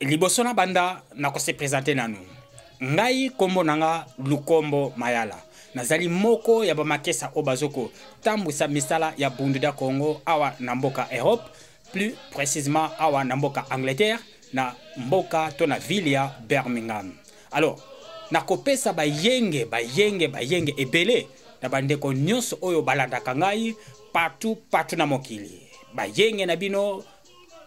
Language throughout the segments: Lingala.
Liboso na banda na ko se présenter nanu. Ngai kombo nanga Lukombo Mayala. Nazali moko ya bamakesa obazoko tambwisa misala ya bunduda Congo awa na mboka Europe, plus précisément awa na mboka Angleterre na mboka to na ville ya Birmingham. Alors, nakopesa bayenge ebele na bandeko nyonso oyo balandaka ngai partout na mokili. Bayenge na bino,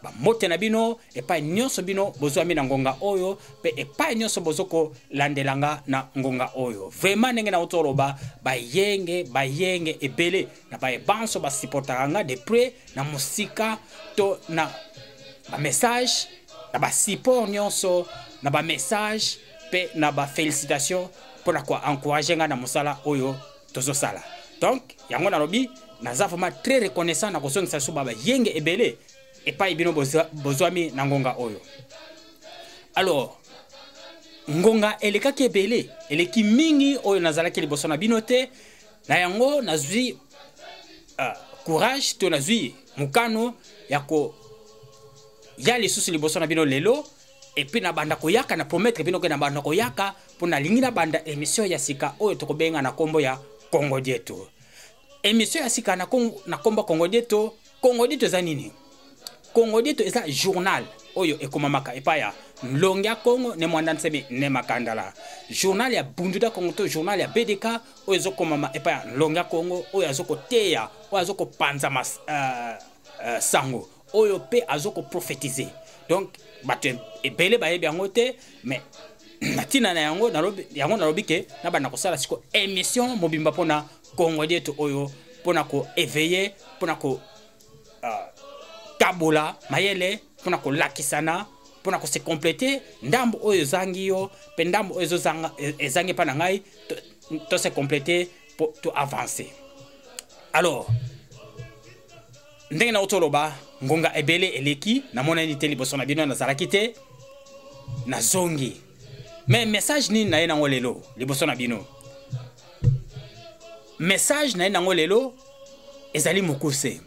ba mote na bino, epai nyonso bino bozwami na ngonga oyo, pe epai nyonso bozoko landelanga na ngonga oyo. Vraiment ndenge na otoloba bayenge ebele na baebanso basipotaka nga de près na musika to na ba message na ba support nyonso na ba message pe na ba félicitations pour na ko encourager nga na musala oyo tozosala. Donc yango na lobi naza vraiment très reconnaissant na kosongisa so baba yenge ebele epai bino bozwami na ngonga oyo. Alors ngonga elekaki ebele eleki mingi oyo nazalaki liboso na bino te, na yango nazwi courage to nazwi mukano ya ko ya lisusu liboso na bino lelo, et puis na banda koyaka na promettre bino ke na banda koyaka pona lingi na banda émission ya sika oyo tokobenga na kombo ya Congo Dieto. Émission ya sika na kombo Congo Dieto. Congo Dieto za nini? Congo Dieto eza journal oyo ekomamaka epaya Nlongia Congo ne mwanda nseme ne makandala. Journal ya bunduda Congo to journal ya BDK oyo ezokomama epaya Nlongia Congo oyo azoko teya oyo azoko panza sango oyo pe azoko prophétiser. Donc bato ebele bayebi yango te, mais natina na yango nalobi ke na bana kosala siko émission mobimba pona Congo Dieto oyo pona ko éveiller, pona ko kabola mayele, pona ko lakisana, pona ko se compléter ndambo oyo zangi yo pe ndambo oyo ezangi pa na ngai to se compléter pour to avancer. Alors ndenge na otoloba ngonga ebele eleki na mona ni te liboso na bino na zalaki te na zongi, mais message ni na ye nango lelo liboso na bino. Message na ye nango lelo ezali mokuse.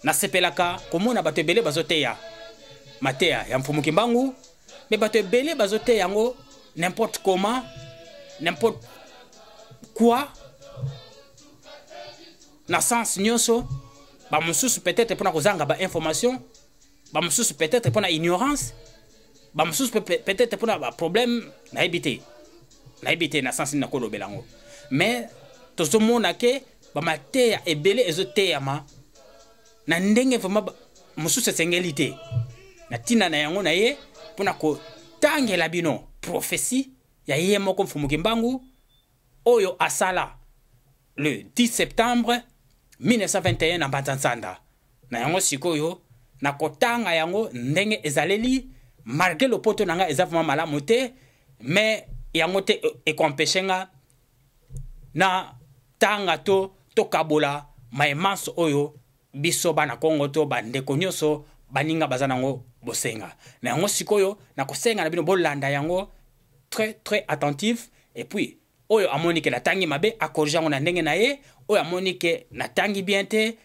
Nasepelaka komona bato ebele bazoteya mateya ya mfumuki mbangu, mais bato ebele bazoteya yango n'importe comment, n'importe quoi, na sens nyonso. Ba mususu peut-être pour na kozanga ba information, ba mususu peut-être pour na ignorance, ba mususu peut-être pour na ba problème na ebité na sens na kolobelango. Mais tozomona ke ba mateya ebele ezoteyama na ndenge vraiment mususu sengelité na tina na yango na ye pour na ko tangela bino prophétie ya ye moko mfumuki mbangu oyo asala le 10 septembre 1921 na Mbanza-Nzanda. Na yango sikoyo na kotanga yango ndenge ezaleli, malgré le poto nanga ezavuma malamu te, mais yango te ekompeshenga na tanga to kabola maemanso oyo biso bana Congo to bandeko nyonso baninga bazanango bosenga. Na yango sikoyo na kosenga na bino bolanda yango très attentif, et puis oyo amonike na tangi mabe a corriger na ndenge na ye, oyo amonike na tangi bien te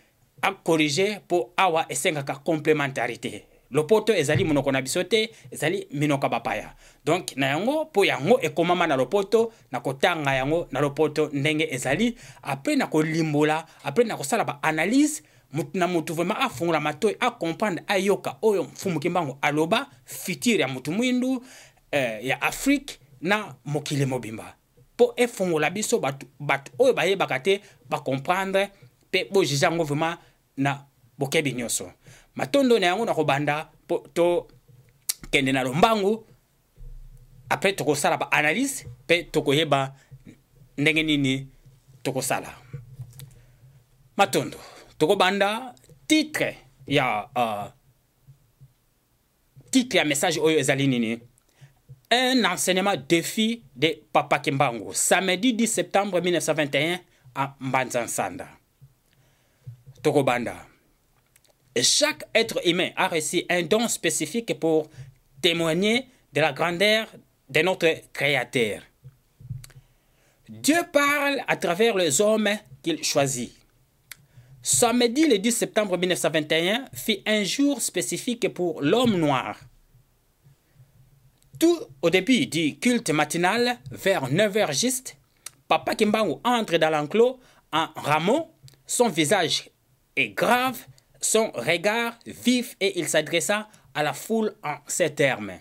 a corriger po awa esengaka complémentarité. Lopoto ezali monoko na biso te, ezali minoko bapaya. Donc na yango po yango ekomama na lopoto na kotanga yango na lopoto ndenge ezali, après na kolimbola, après na kosala ba analyse na mutu vraiment a fungula matoi a comprendre ayoka oyo mfumuki mbangu aloba futur ya mutu mwindu ya Afrique na mokili mobimba. Po efungola biso batu oyo bayebaka te ba comprendre pe bo jijango vraiment na bokebi nyonso. Matondo na yango na kobanda po to kende na lombangu, après toko sala ba analyse pe toko yeba ndenge nini toko sala. Matondo toko banda titre ya message oyo ezali nini? Un enseignement défi de Papa Kimbangu, samedi 10 septembre 1921 à Mbanza-Nzanda. Tokobanda. Chaque être humain a reçu un don spécifique pour témoigner de la grandeur de notre Créateur. Dieu parle à travers les hommes qu'il choisit. Samedi, le 10 septembre 1921, fut un jour spécifique pour l'homme noir. Tout au début du culte matinal, vers 9 h juste, Papa Kimbangu entre dans l'enclos en rameau, son visage est grave, son regard vif et il s'adressa à la foule en ces termes.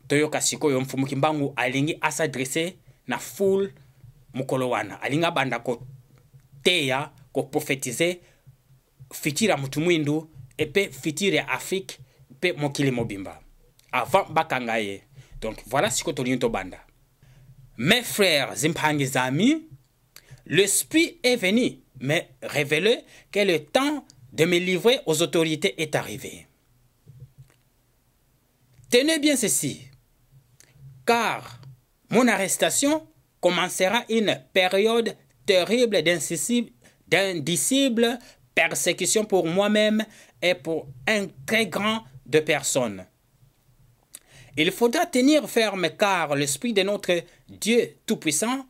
Toyoka sikoyo mfumu Kimbangu alingi s'adresser na foule mukolo wana. Alinga banda ko teya ko prophétiser fitira mutu mwindu epe fitire Afrique pe mokili mobimba. Avant bakangaye. Donc voilà ce que Tolinto banda. Mes frères zimpangi amis, l'esprit est venu me révéler que le temps de me livrer aux autorités est arrivé. Tenez bien ceci, car mon arrestation commencera une période terrible d'indicible persécution pour moi-même et pour un très grand de personnes. Il faudra tenir ferme car l'esprit de notre Dieu Tout-Puissant,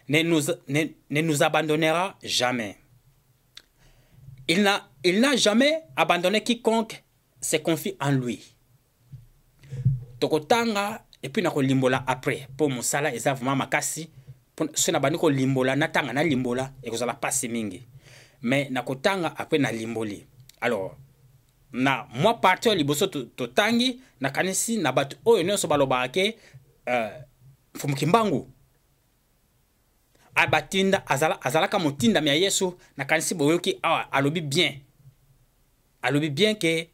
ne nous abandonnera jamais. Il n'a jamais abandonné quiconque se confie en lui. Tokotanga et puis nako limbola après pour mosala eza vraiment makasi pour ce na baniko limbola natanga na limbola et kozala passe mingi. Mais nakotanga après na limboli. Alors na moi parti liboso to tangi na kanisi na batu oyo nyonso baloba ke Mfumu Kimbangu abatinda azalaka motinda mya Yesu na kanisi boyoki awa alobi bien ke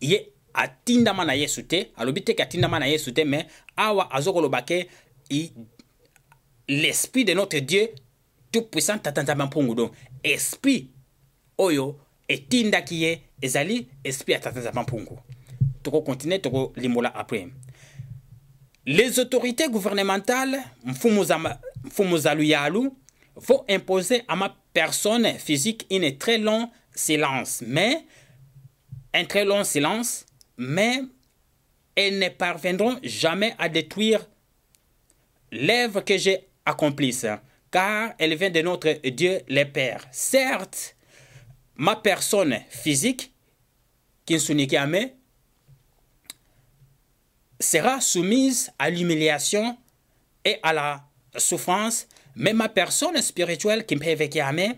ye atindama na Yesu te alobi te ke atindama na Yesu te mais awa azokoloba ke l'esprit de notre Dieu Tout-Puissant tatanzamba mpungu donc esprit oyo etinda kiye ezali esprit tatanzamba mpungu. Toko continuer toko limbola après. Les autorités gouvernementales Mfumu Zaluyalu vont imposer à ma personne physique un très long silence, mais elles ne parviendront jamais à détruire l'œuvre que j'ai accomplie, car elle vient de notre Dieu le Père. Certes, ma personne physique, Kinsunikame, sera soumise à l'humiliation et à la souffrance, mais ma personne spirituelle, Kimpevekiame,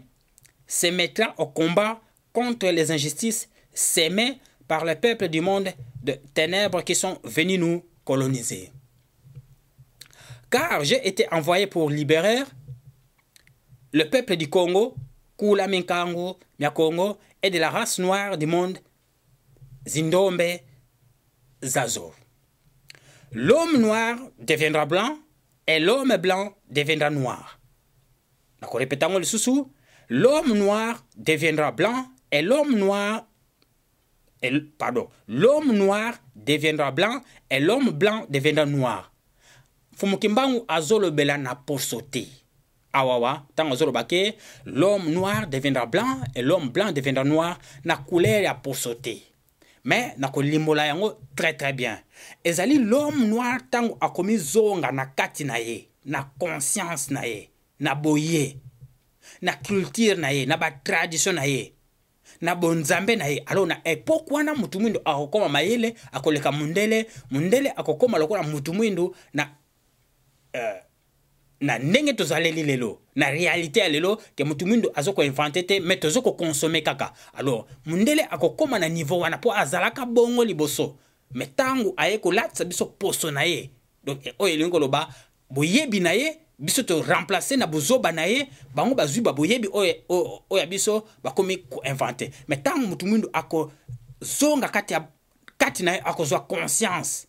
se mettra au combat contre les injustices sémées par le peuple du monde de ténèbres qui sont venus nous coloniser. Car j'ai été envoyé pour libérer le peuple du Congo, Kula Minkango, Congo, et de la race noire du monde, Zindombe, Zazo. L'homme noir deviendra blanc et l'homme blanc deviendra noir. Répétons le sous-sous. L'homme noir deviendra blanc et l'homme noir deviendra blanc et l'homme blanc deviendra noir. Mfumu Kimbangu azolo bela na posote. Awawa, tant azolo bake, l'homme noir deviendra blanc et l'homme blanc deviendra noir na couleur ya posote. Mais nako limbola yango très bien. Ezali l'homme noir tango akomi zonga na kati na ye, na conscience na ye, na boye, na culture na ye, na ba tradition na ye, na bonzambe na ye. Alors na epoque wana mutu mwindo akokoma mayele, akoleka mundele akokoma lokola mutu mwindo na ndenge tozaleli lelo na réalité ya lelo ke mutu mwindo azoko inventer te mais tozoko consommer kaka. Alors mundele akokoma na niveau wana po azalaka bongo liboso mais tangu ayeko latsa biso poso na ye. Donc oyo elingo loba boyebi na ye biso to remplacer na bozoba na ye bango bazwi ba boyebi oyo biso bakomi ko inventer. Mais tangu mutu mwindo ako zonga kati na ye akozwa conscience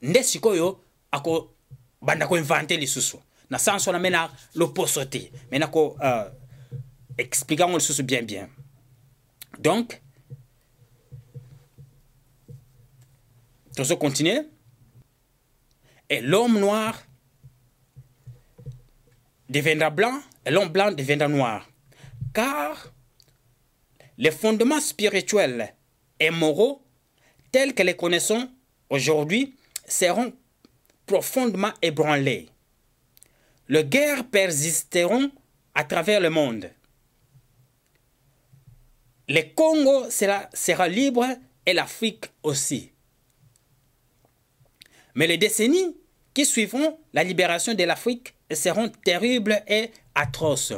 nde sikoyo ako banda ko inventer lisusu na sanso na mena lo posote mena ko expliquons le lisusu bien. Donc toujours continuer et l'homme noir deviendra blanc et l'homme blanc deviendra noir. Car les fondements spirituels et moraux, tels que les connaissons aujourd'hui, seront profondément ébranlés. Les guerres persisteront à travers le monde. Le Congo sera libre et l'Afrique aussi. Mais les décennies qui suivront la libération de l'Afrique seront terribles et atroces.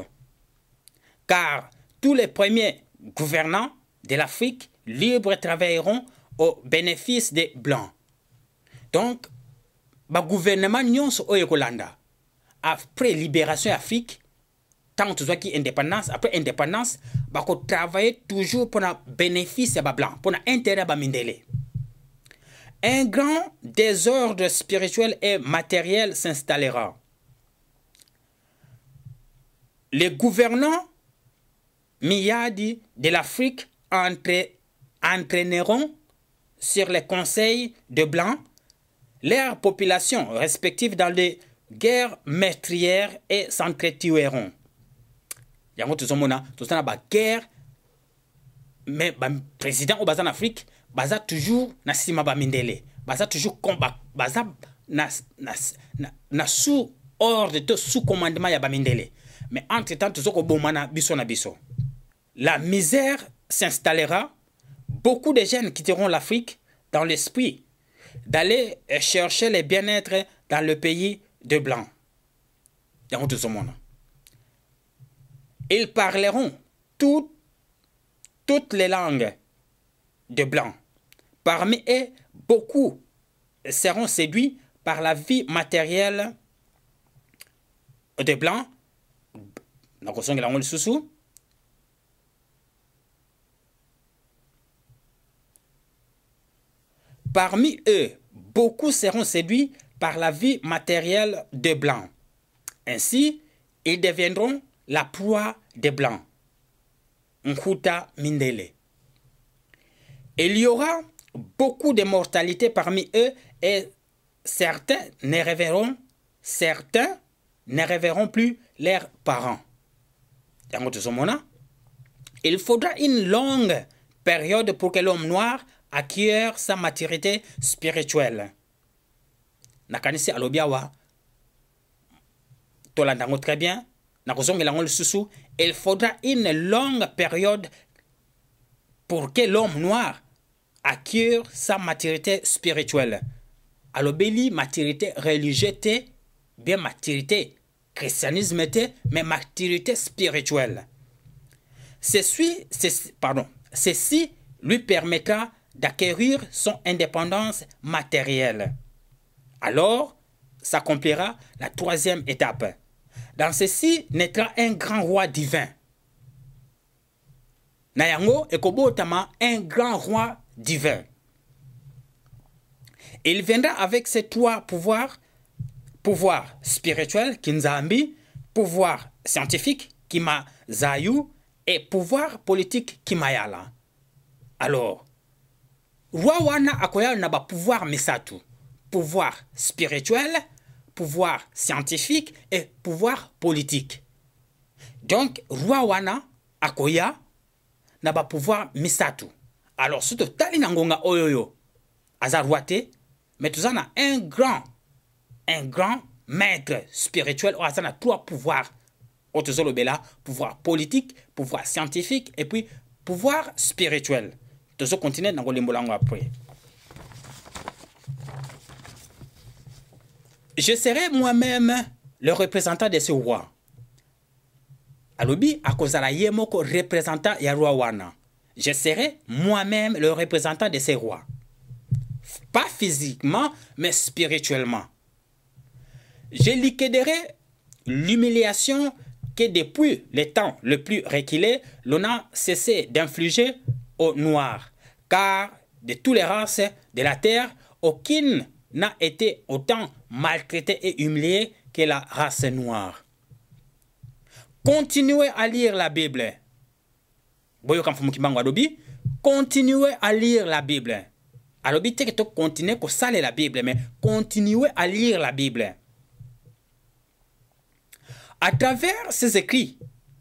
Car tous les premiers gouvernants de l'Afrique libre travailleront au bénéfice des Blancs. Donc, le gouvernement nyonso oyo kolanda après libération d'Afrique, tant que qui indépendance, après indépendance, bako travailler toujours pour le bénéfice des Blancs, pour l'intérêt de Mindele. Un grand désordre spirituel et matériel s'installera. Les gouvernants Miyadi de l'Afrique entraîneront sur les conseils de Blancs leurs populations respectives dans des guerres meurtrières et s'entretueront. Yango tuzomona tozana ba guerre mais ba président au bazan Afrique baza toujours na sima ba mindele baza toujours combat baza na sous ordre de sous commandement ya ba mindele mais entre temps tozoko bomana biso na biso. La misère s'installera. Beaucoup de jeunes quitteront l'Afrique dans l'esprit d'aller chercher le bien-être dans le pays de Blancs. Ils parleront toutes les langues de Blancs. Parmi eux, beaucoup seront séduits par la vie matérielle de Blancs. Parmi eux, beaucoup seront séduits par la vie matérielle des Blancs. Ainsi, ils deviendront la proie des Blancs. Nkuta Mindele. Il y aura beaucoup de mortalité parmi eux et certains ne reverront plus leurs parents. Il faudra une longue période pour que l'homme noir acquiert sa maturité spirituelle. Nakanisi alobiawa tolandango très bien. Il faudra une longue période pour que l'homme noir acquiert sa maturité spirituelle. Alobeli maturité religieuse, bien maturité christianisme, mais maturité spirituelle. Ceci lui permettra d'acquérir son indépendance matérielle. Alors, s'accomplira la troisième étape. Dans ceci naîtra un grand roi divin. Nayango ekobotama un grand roi divin. Il viendra avec ses trois pouvoirs: pouvoir spirituel, Kinzambi, pouvoir scientifique, Kima Zayu, et pouvoir politique, Kimayala. Alors, roi wana akoya na ba pouvoir misatu: pouvoir spirituel, pouvoir scientifique et pouvoir politique. Donc, roi wana akoya na ba pouvoir misatu. Alors, surtout tali nangonga oyoyo azarouate, mais tout ça na un grand maître spirituel ou azana trois pouvoirs. Otozolo bela, pouvoir politique, pouvoir scientifique et puis pouvoir spirituel. Tozo continue dans le molango après. Je serai moi-même le représentant de ce roi. Alobi akozala yemoko représentant ya roi wana. Je serai moi-même le représentant de ce rois. Pas physiquement, mais spirituellement. Je liquiderai l'humiliation que depuis le temps le plus reculé, l'on a cessé d'infliger aux Noirs. Car de toutes les races de la terre, aucune n'a été autant maltraitée et humiliée que la race noire. Continuez à lire la Bible. Continuez à lire la Bible. Alors, continuez à saler la Bible, mais continuez à lire la Bible. À travers ces écrits,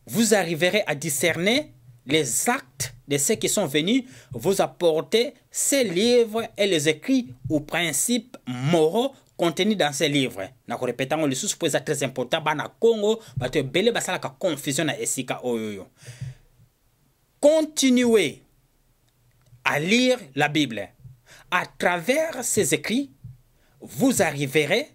vous arriverez à discerner les actes de ceux qui sont venus vous apporter ces livres et les écrits ou principes moraux contenus dans ces livres. Na ko répétant le sous pour très important bana Congo ba te belé basala ka confusion na esika oyoyo. Continuez à lire la Bible. À travers ces écrits, vous arriverez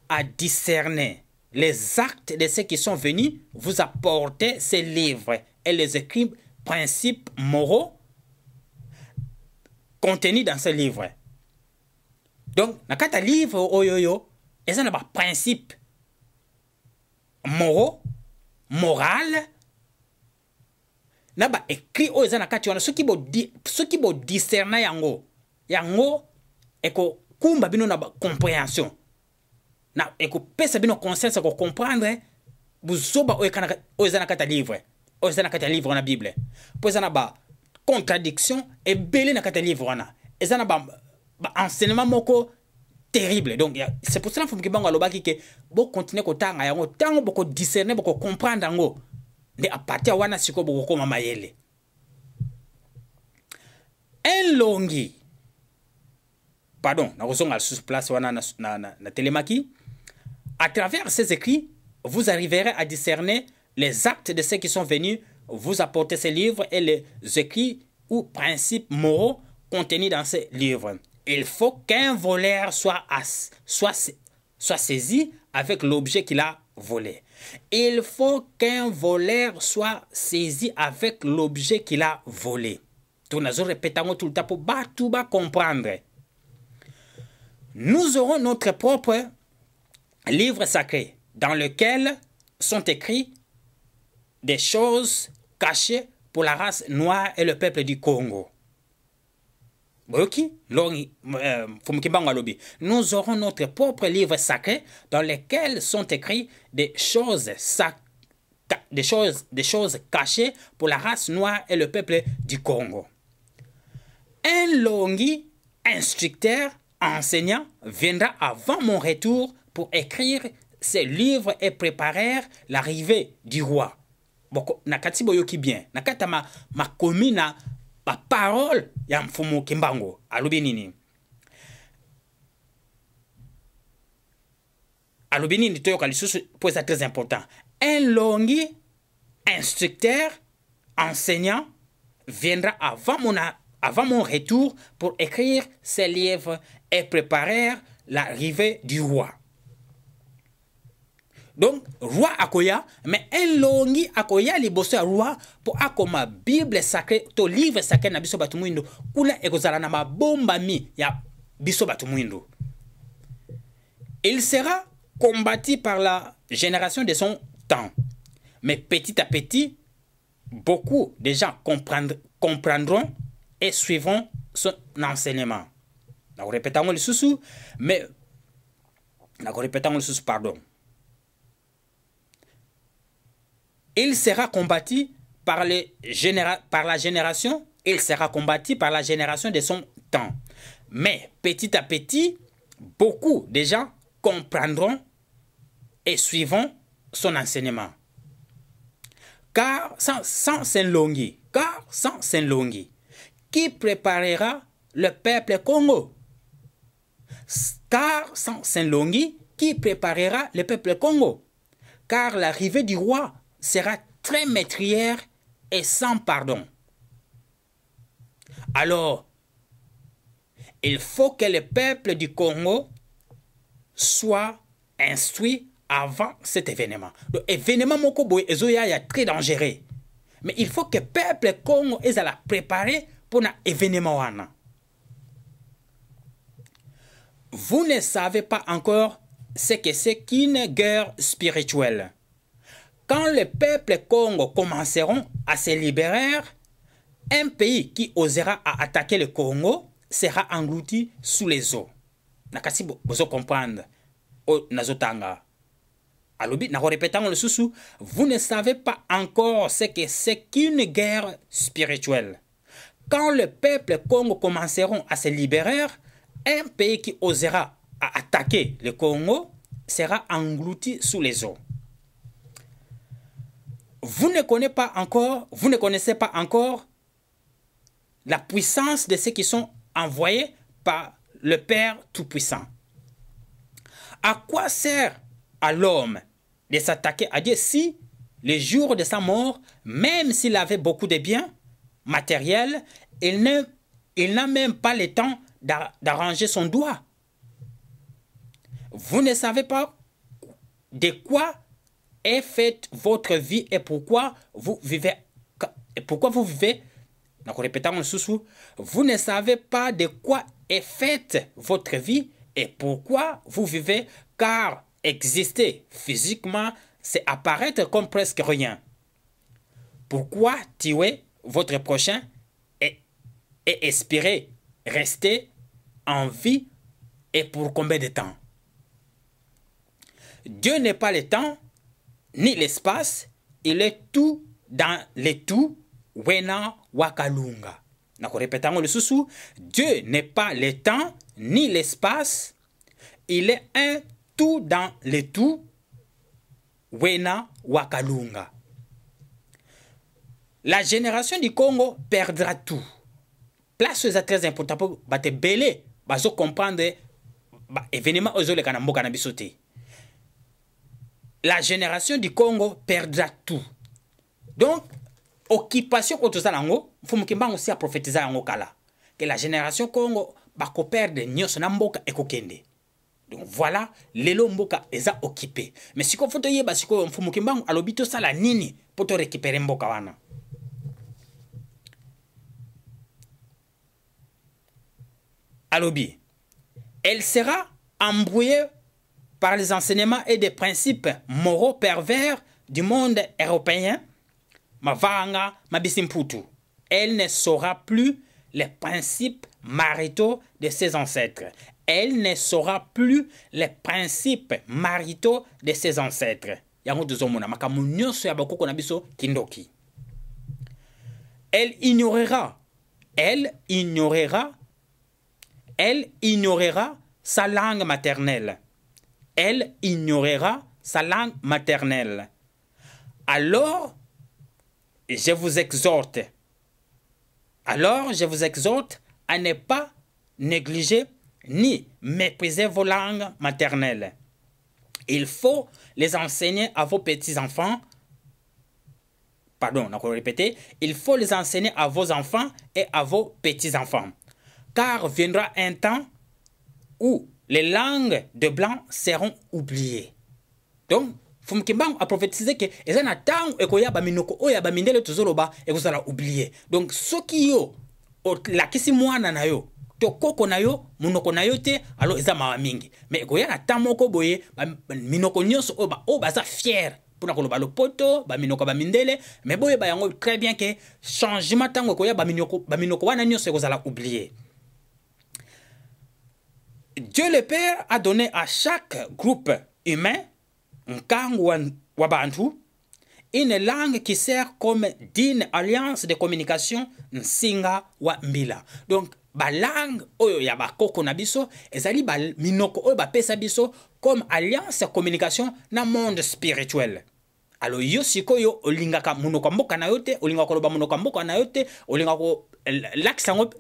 à discerner les actes de ceux qui sont venus vous apporter ces livres et les écrits, principes moraux contenus dans ces livres. Donc, dans le livre, oyoyo, ils ont des principes moraux, moraux, na ba écrit o ezana kati wana soki bo discerner yango eko kumba bino na ba compréhension na eko pesa bino conscience ko comprendre buzoba o ezana kati livre o ezana kati livre na Bible po ezana ba contradiction et belé na kati livre wana ezana ba enseignement moko terrible. Donc c'est pour cela faut que bango alobaki ke bo continuer ko tanga yango tango boko discerner boko comprendre yango de à partir wana siko boko mama yele un longi pardon na kozonga sous place wana na télémaki. À travers ces écrits vous arriverez à discerner les actes de ceux qui sont venus vous apporter ces livres et les écrits ou principes moraux contenus dans ces livres. Il faut qu'un voleur soit saisi avec l'objet qu'il a volé. Il faut qu'un voleur soit saisi avec l'objet qu'il a volé. Tout nous répétons tout le temps pour tout comprendre. Nous aurons notre propre livre sacré dans lequel sont écrits des choses cachées pour la race noire et le peuple du Congo. Nous aurons notre propre livre sacré dans lequel sont écrits des choses cachées pour la race noire et le peuple du Congo. Un longi instructeur, enseignant, viendra avant mon retour pour écrire ces livres et préparer l'arrivée du roi. Nakati boyoki bien. Nakata ma komina ma parole ya mfumu Kimbango alobi nini toyoka lisusu pour ça très important. Un longi instructeur enseignant viendra avant mon retour pour écrire ces livres et préparer l'arrivée du roi. Donc, roi akoya, mais un longi akoya liboso ya roi pour akoma Bible sacrée, to livre sacré na biso batu mwindo, kula ekozala na mabomba mi ya biso batu mwindo. Il sera combattu par la génération de son temps. Mais petit à petit, beaucoup de gens comprendront et suivront son enseignement. Nous répétons le sous, mais nous répétons le sous, pardon. Il sera combattu par la génération, il sera combattu par la génération de son temps. Mais petit à petit, beaucoup de gens comprendront et suivront son enseignement. Car sans Saint-Longi, qui préparera le peuple Congo? Car sans Saint-Longi, qui préparera le peuple Congo? Car l'arrivée du roi sera très meurtrière et sans pardon. Alors, il faut que le peuple du Congo soit instruit avant cet événement. L'événement Mokobo est très dangereux. Mais il faut que le peuple Congo soit préparé pour l'événement. Vous ne savez pas encore ce que c'est qu'une guerre spirituelle. Quand le peuple Congo commenceront à se libérer, un pays qui osera à attaquer le Congo sera englouti sous les eaux. Nakasi bozo comprendre. O nazotanga. Alobi na répétant le sous, vous ne savez pas encore ce que c'est qu'une guerre spirituelle. Quand le peuple Congo commenceront à se libérer, un pays qui osera à attaquer le Congo sera englouti sous les eaux. vous ne connaissez pas encore la puissance de ceux qui sont envoyés par le Père Tout-Puissant. À quoi sert à l'homme de s'attaquer à Dieu si, le jour de sa mort, même s'il avait beaucoup de biens matériels, il n'a même pas le temps d'arranger son doigt? Vous ne savez pas de quoi est faite votre vie et pourquoi vous vivez. Vous ne savez pas de quoi est faite votre vie et pourquoi vous vivez, car exister physiquement, c'est apparaître comme presque rien. Pourquoi tuer votre prochain et espérer rester en vie et pour combien de temps? Dieu n'est pas le temps ni l'espace, il est tout dans le tout. Wena wakalunga. Dieu n'est pas le temps ni l'espace, il est un tout dans le tout. Wena wakalunga. La génération du Congo perdra tout. Place est très important pour te belé, bazo comprendre événement ozole kanamboka na bisoté. La génération du Congo perdra tout. Donc occupation otozalango, fumukimba aussi a prophétisé en okala que la génération Congo ba ko perdre nyos na mboka ekokende. Donc voilà, lelo mboka eza occupé. Mais si ko foto yeba siko mfumukimba alobito sala nini pour te récupérer mboka wana. Alobi, elle sera embrouillée par les enseignements et des principes moraux pervers du monde européen. Mavanga mabisimputu. Elle ne saura plus les principes maritaux de ses ancêtres. Elle ne saura plus les principes maritaux de ses ancêtres. Yango duzomona makamu nyonso ya bakoko na biso kindoki. Elle ignorera sa langue maternelle. Elle ignorera sa langue maternelle. Alors, je vous exhorte à ne pas négliger ni mépriser vos langues maternelles. Il faut les enseigner à vos petits-enfants. Pardon, on va répéter. Il faut les enseigner à vos enfants et à vos petits-enfants. Car viendra un temps où les langues de blanc seront oubliées. Donc, Fumkimbangu a prophétisé que les gens attendent et qu'il y a des minoko oya ba mindele tuzoloba et vous allez oublier. Donc, ce qui yo la kisi mwana na yo to koko na yo munoko na yo te alors eza mawa mingi. Mais qu'il y a tant moko boye minoko nyonso oba za fier pour nakoloba lo poto ba minoko ba mindele mais boye ba yango très bien que changement tango ko ya ba minoko wana nyonso vous allez oublier. Dieu le Père a donné à chaque groupe humain, une langue qui sert comme d'une alliance de communication nsinga wa mbila. Donc, ba langue oyo ya ba koko na biso, ezali ba minoko oyo ba pesa biso comme alliance de communication na monde spirituel. Alors yo sikoyo olingaka munoko mboka na yote, olingaka loba munoko mboka na yote, olingaka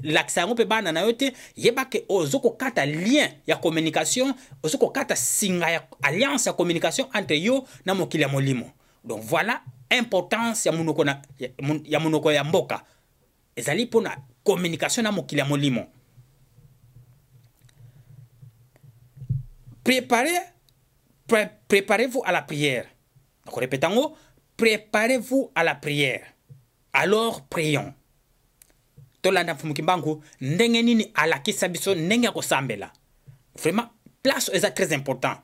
laksango pe bana na yote, yebake ozoko kata lien ya communication, ozoko kata singa ya alliance ya communication entre yo na mokili ya molimo. Donc voilà importance ya munoko ya mboka. Ezali pona communication na mokili ya molimo. Préparez-vous à la prière. Donc, répétons, préparez-vous à la prière. Alors, prions. Tolanda fumukimbangu, ndenge nini alakisa biso ndenge ko sambela. Vraiment, place est très important.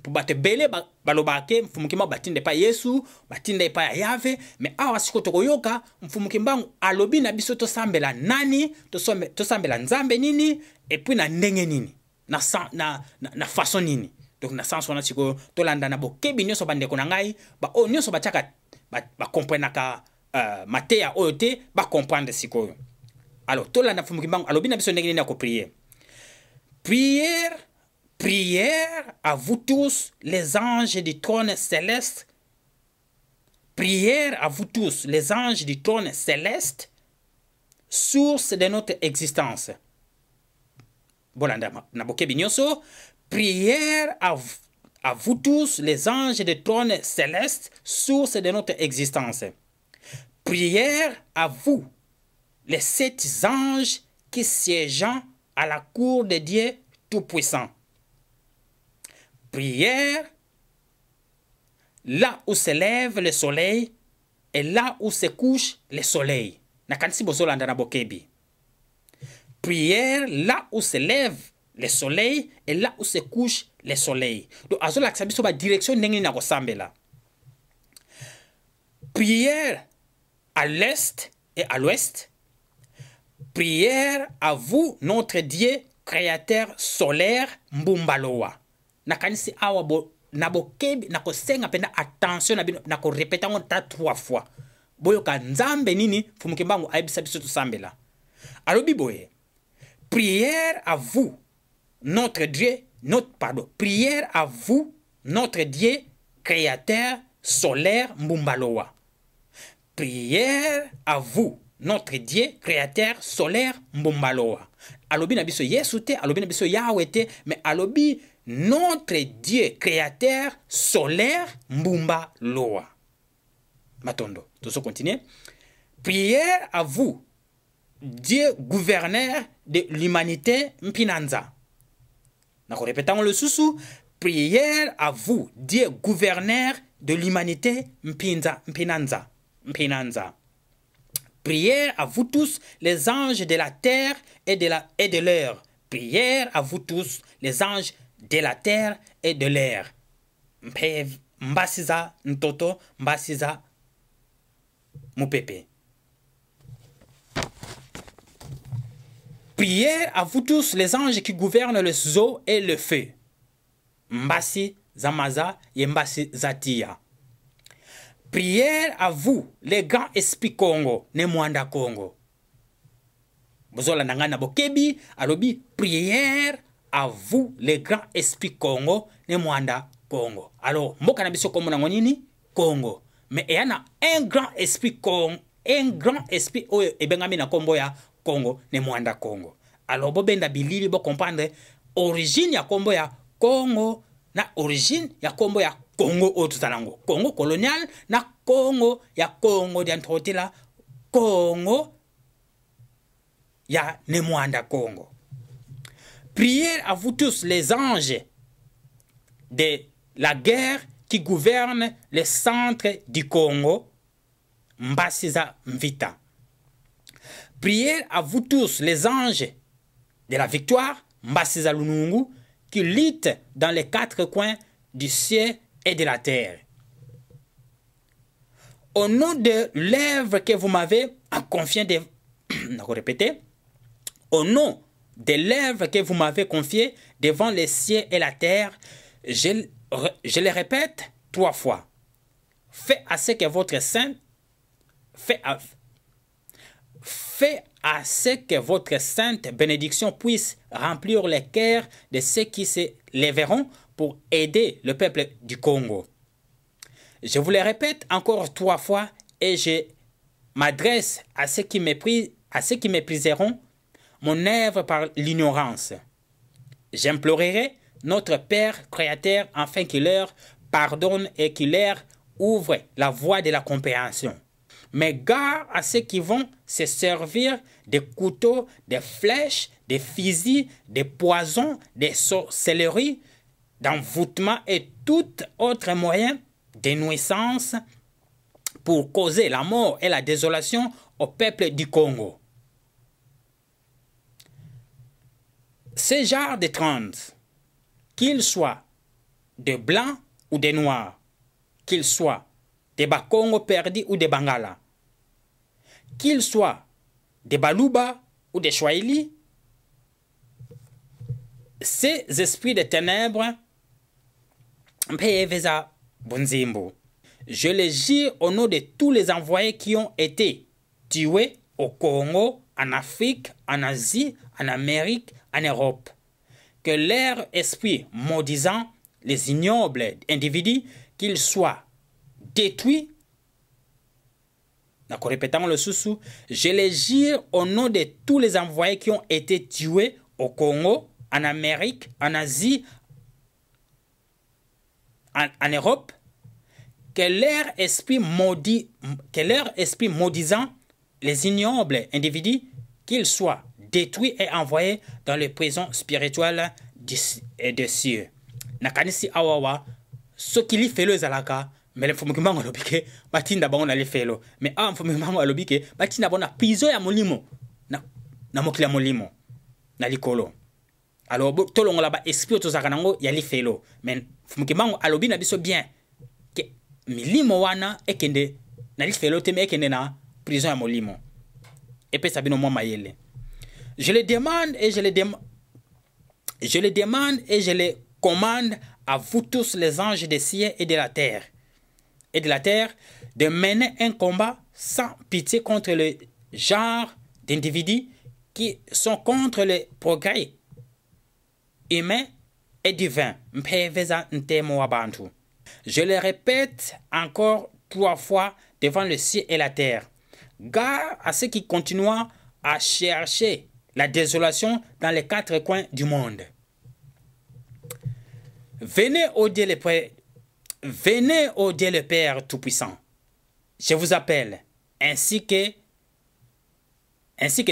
Pour battre belé balobake mfumukimba batinde pa Yesu, batinde pa Yahweh, mais awa siko tokoyoka mfumukimbangu alobi na biso to sambela nani, to sambela nzambe nini, et puis na ndenge nini, na façon nini. Donc na sens wana siko tolanda na bokebi nyonso bandeko na ngai ba o nyonso batiaka ba comprendre mateya oyo te ba comprendre sikoyo. Alors tolanda fumukimbangu alobi na biso ndenge nini ko prier. Prière à vous tous les anges du trône céleste. Prière à vous tous, les anges du trône céleste, source de notre existence. Prière à vous tous, les anges du trône céleste, source de notre existence. Prière à vous, les 7 anges qui siègent à la cour de Dieu Tout-Puissant. Prière là où se lève le soleil et là où se couche le soleil. Prière là où se lève le soleil et là où se couche le soleil. Donc, azola biso ba direction ndenge na kosambela. Prière à l'est et à l'ouest. Prière à vous, notre Dieu, créateur solaire, Mbumbaloa. Nakanisi awa bo nabokebi nakosenga penda attention na ko répéter on ta 3 fois. Boyoka nzambe nini fumukembango aibisa biso tusambela. Alobi boye. Prière à vous, notre Dieu, prière à vous, notre Dieu, créateur solaire Mbumbaloa. Prière à vous, notre Dieu, créateur solaire Mbumbaloa. Alobi na biso Yesu te, alobi na biso Yahweh te, mais alobi notre Dieu, créateur solaire Mbumbaloa. Matondo, tout ça continue. Prière à vous, Dieu gouverneur de l'humanité Mpinanza. Nous répétons le sous-sous. Prière à vous, Dieu gouverneur de l'humanité Mpinanza. Prière à vous tous, les anges de la terre et de l'air. Prière à vous tous, les anges de la terre et de l'air. Mbasiza ntoto, mbasiza mupepe. Prière à vous tous, les anges qui gouvernent les eaux et le feu. Mbasi zamaza et mbasi zatia. Prière à vous, les grands esprits Congo, ne mwanda Congo. Bozola nangana bokebi, alobi, prière à vous, les grands esprits Congo, ne mwanda Congo. Alors, mboka na biso komo nango nini? Congo. Mais il y a un grand esprit Congo, un grand esprit oyo ebengami na kombo ya Congo, ne mwanda Congo. Alors, bobenda bilili bo comprendre origine ya kombo ya Congo na origine ya kombo ya Congo otutanango. Congo colonial na Congo ya Congo diantotila Congo ya ne mwanda Congo. Prière à vous tous les anges de la guerre qui gouvernent le centre du Congo, Mbasiza Mvita. Prière à vous tous les anges de la victoire, Mbasiza Lunungu, qui luttent dans les 4 coins du ciel et de la terre. Au nom de l'œuvre que vous m'avez confiée, au nom de l'œuvre que vous m'avez confiée devant les cieux et la terre, je le répète 3 fois. Faites à ce que votre sainte bénédiction puisse remplir les cœurs de ceux qui se lèveront pour aider le peuple du Congo. Je vous le répète encore 3 fois et je m'adresse à ceux qui mépriseront mon œuvre par l'ignorance. J'implorerai notre Père créateur afin qu'il leur pardonne et qu'il leur ouvre la voie de la compréhension. Mais gare à ceux qui vont se servir des couteaux, des flèches, des fusils, des poisons, des sorcelleries, d'envoûtement et tout autre moyen de nuisance pour causer la mort et la désolation au peuple du Congo. Ce genre de trans, qu'ils soient de blancs ou de noirs, qu'ils soient des Bakongo perdus ou des Bangala, qu'ils soient des Baluba ou des Swahili, ces esprits de ténèbres, je les jure au nom de tous les envoyés qui ont été tués au Congo, en Afrique, en Asie, en Amérique, en Europe, que leur esprit maudisant les ignobles individus, qu'ils soient détruits Répétant le sous-sous, je les jure au nom de tous les envoyés qui ont été tués au Congo, en Amérique, en Asie, en Europe, que leur esprit maudisant les ignobles individus, qu'ils soient détruits et envoyés dans les prisons spirituelles des cieux. Nakanisi awawa, ce qui li fait le zalaka, mais le fumukimango lobike, batinda bango na li felo. Mais a fumukimango lobike, batinda bango na prison ya molimo, na mokili ya molimo, na likolo. Alors, tolongo la ba esprit to zakanango ya li felo. Mais fumukimango alobi na biso bien, que milimo wana ekende, na li felo teme ekende na prison ya molimo. Et puis sabino mo mayele. Je le demande et je le commande à vous tous les anges des cieux et de la terre, de mener un combat sans pitié contre le genre d'individus qui sont contre le progrès humain et divin. Je le répète encore 3 fois devant le ciel et la terre. Gare à ceux qui continuent à chercher la désolation dans les 4 coins du monde. Venez au Dieu le Père Tout-Puissant. Je vous appelle, ainsi que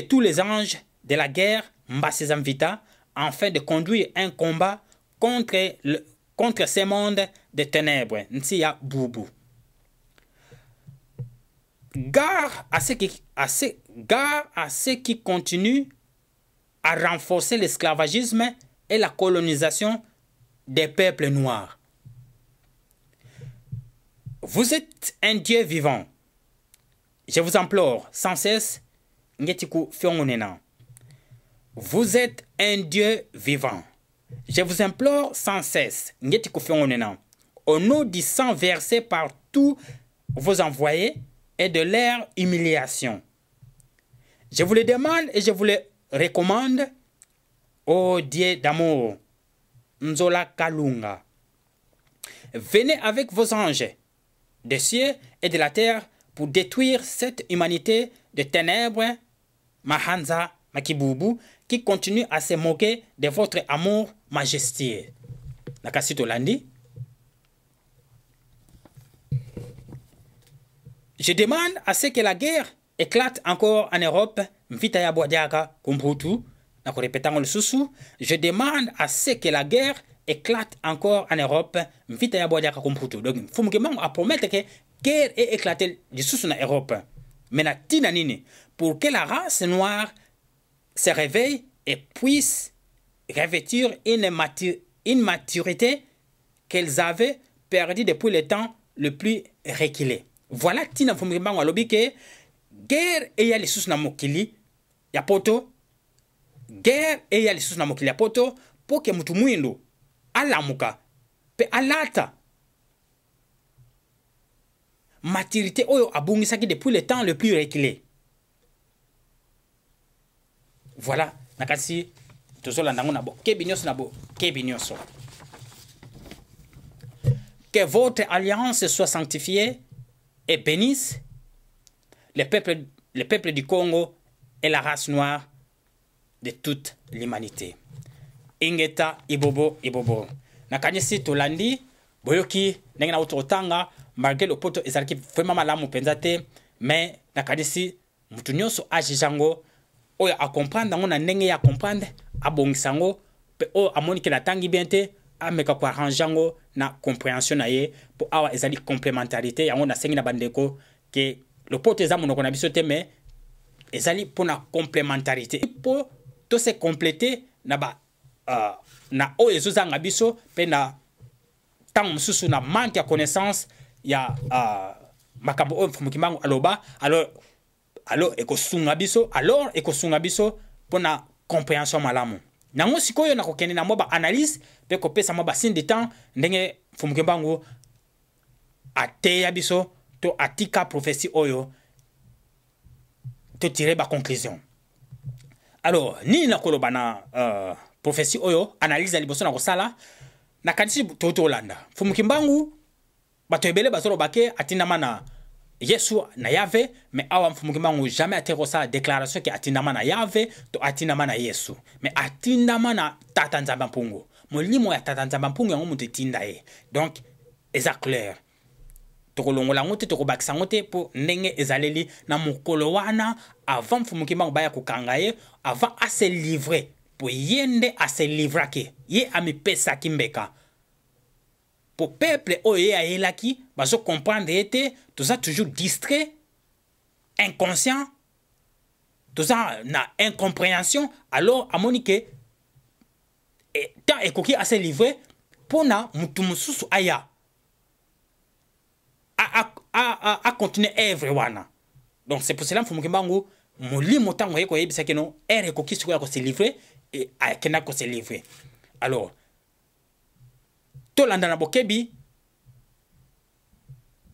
tous les anges de la guerre, Mbasezamvita, afin de conduire un combat contre ces mondes de ténèbres. Ntsiya Boubou. Gare à ceux qui continuent à renforcer l'esclavagisme et la colonisation des peuples noirs. Vous êtes un Dieu vivant. Je vous implore sans cesse. Vous êtes un Dieu vivant. Je vous implore sans cesse. Au nom du sang versé par tous vos envoyés et de leur humiliation. Je vous le demande et je vous le recommande, ô Dieu d'amour, Nzola Kalunga. Venez avec vos anges des cieux et de la terre pour détruire cette humanité de ténèbres, Mahanza Makibubu, qui continue à se moquer de votre amour majestueux. Nakasito Landi. Je demande à ce que la guerre éclate encore en Europe. Mvita Boadiaka Kumbrutu. Répétant le sous-sous. Je demande à ce que la guerre éclate encore en Europe. Mvita Boadiaka Kumbrutu. Donc, il faut me promettre que la guerre est éclatée du sous-sous en Europe. Mais na tina nini, pour que la race noire se réveille et puisse revêtir une maturité qu'elles avaient perdue depuis le temps le plus reculé. Voilà tina fumimbango alobi ke guerre et ya lisusu na mokili ya poto, guerre et ya lisusu na mokili ya poto, po ke mutu mwindu alamuka pe alata maturité oyo abungisaki depuis le temps le plus reculé. Voilà, nakasi tozola ndango na bo kebinyoso na bo kebinyoso. Que votre alliance soit sanctifiée et bénisse le peuple du Congo et la race noire de toute l'humanité. Ingeta ibobo ibobo. Nakanyesi tolandi boyoki ndenge na utotanga malgré le poto ezalaki vraiment malamu penzate, mais nakanyesi mutu nyonso ajijango oyo a comprendre ngo na ndenge ya comprendre abongisango pe o amoni ke natangi bien te ameka ko arrangeango na compréhension na ye po awa ezali complémentarité yango na sengi na bandeko ke le poto eza monoko na biso te mais ezali pona complémentarité po to se compléter na ba na o ezozanga biso pe na tant mususu na manque ya connaissance ya makambo o mfumukimango aloba alors ekosunga biso pona compréhension malamu. Nango sikoyo na kokende na moba analyse pe ko pesa moba signe de temps ndenge fumukembango ateya biso to atika prophétie oyo to tirer ba conclusion. Alors ni na koloba na prophétie oyo analyse liboso na kosala na kanisi to Holanda fumukembango bato ebele bazolo bake atinama Yesu na Yahvé, mais awa mfumukimbangu jamais atero sa déclaration ki atindama na Yahvé to atindama na Yesu. Mais atindama na tata nzamba mpungu. Molimo ya tata nzamba mpungu yango mutu tinda ye. Donc, eza clair. Toko longola ngote, toko bakisa ngote po ndenge ezaleli na mukolo wana avant mfumukimbangu baya kukanga ye, avant a se livrer. Po yende a se livrake. Ye ami pesa kimbeka. Pour peuple oye a yelaki, bazo comprendre ete, tout ça toujours distrait, inconscient, tout ça na incompréhension, alors à monique, tant ekoki a se livrer, pour na mutumususu aya, a continuer everyone. Donc c'est pour cela que mfumukimbangu, moli motango yeko yebisa keno, ekoki suko ko se livrer, et a kena ko se livrer. Alors, to landa na bokebi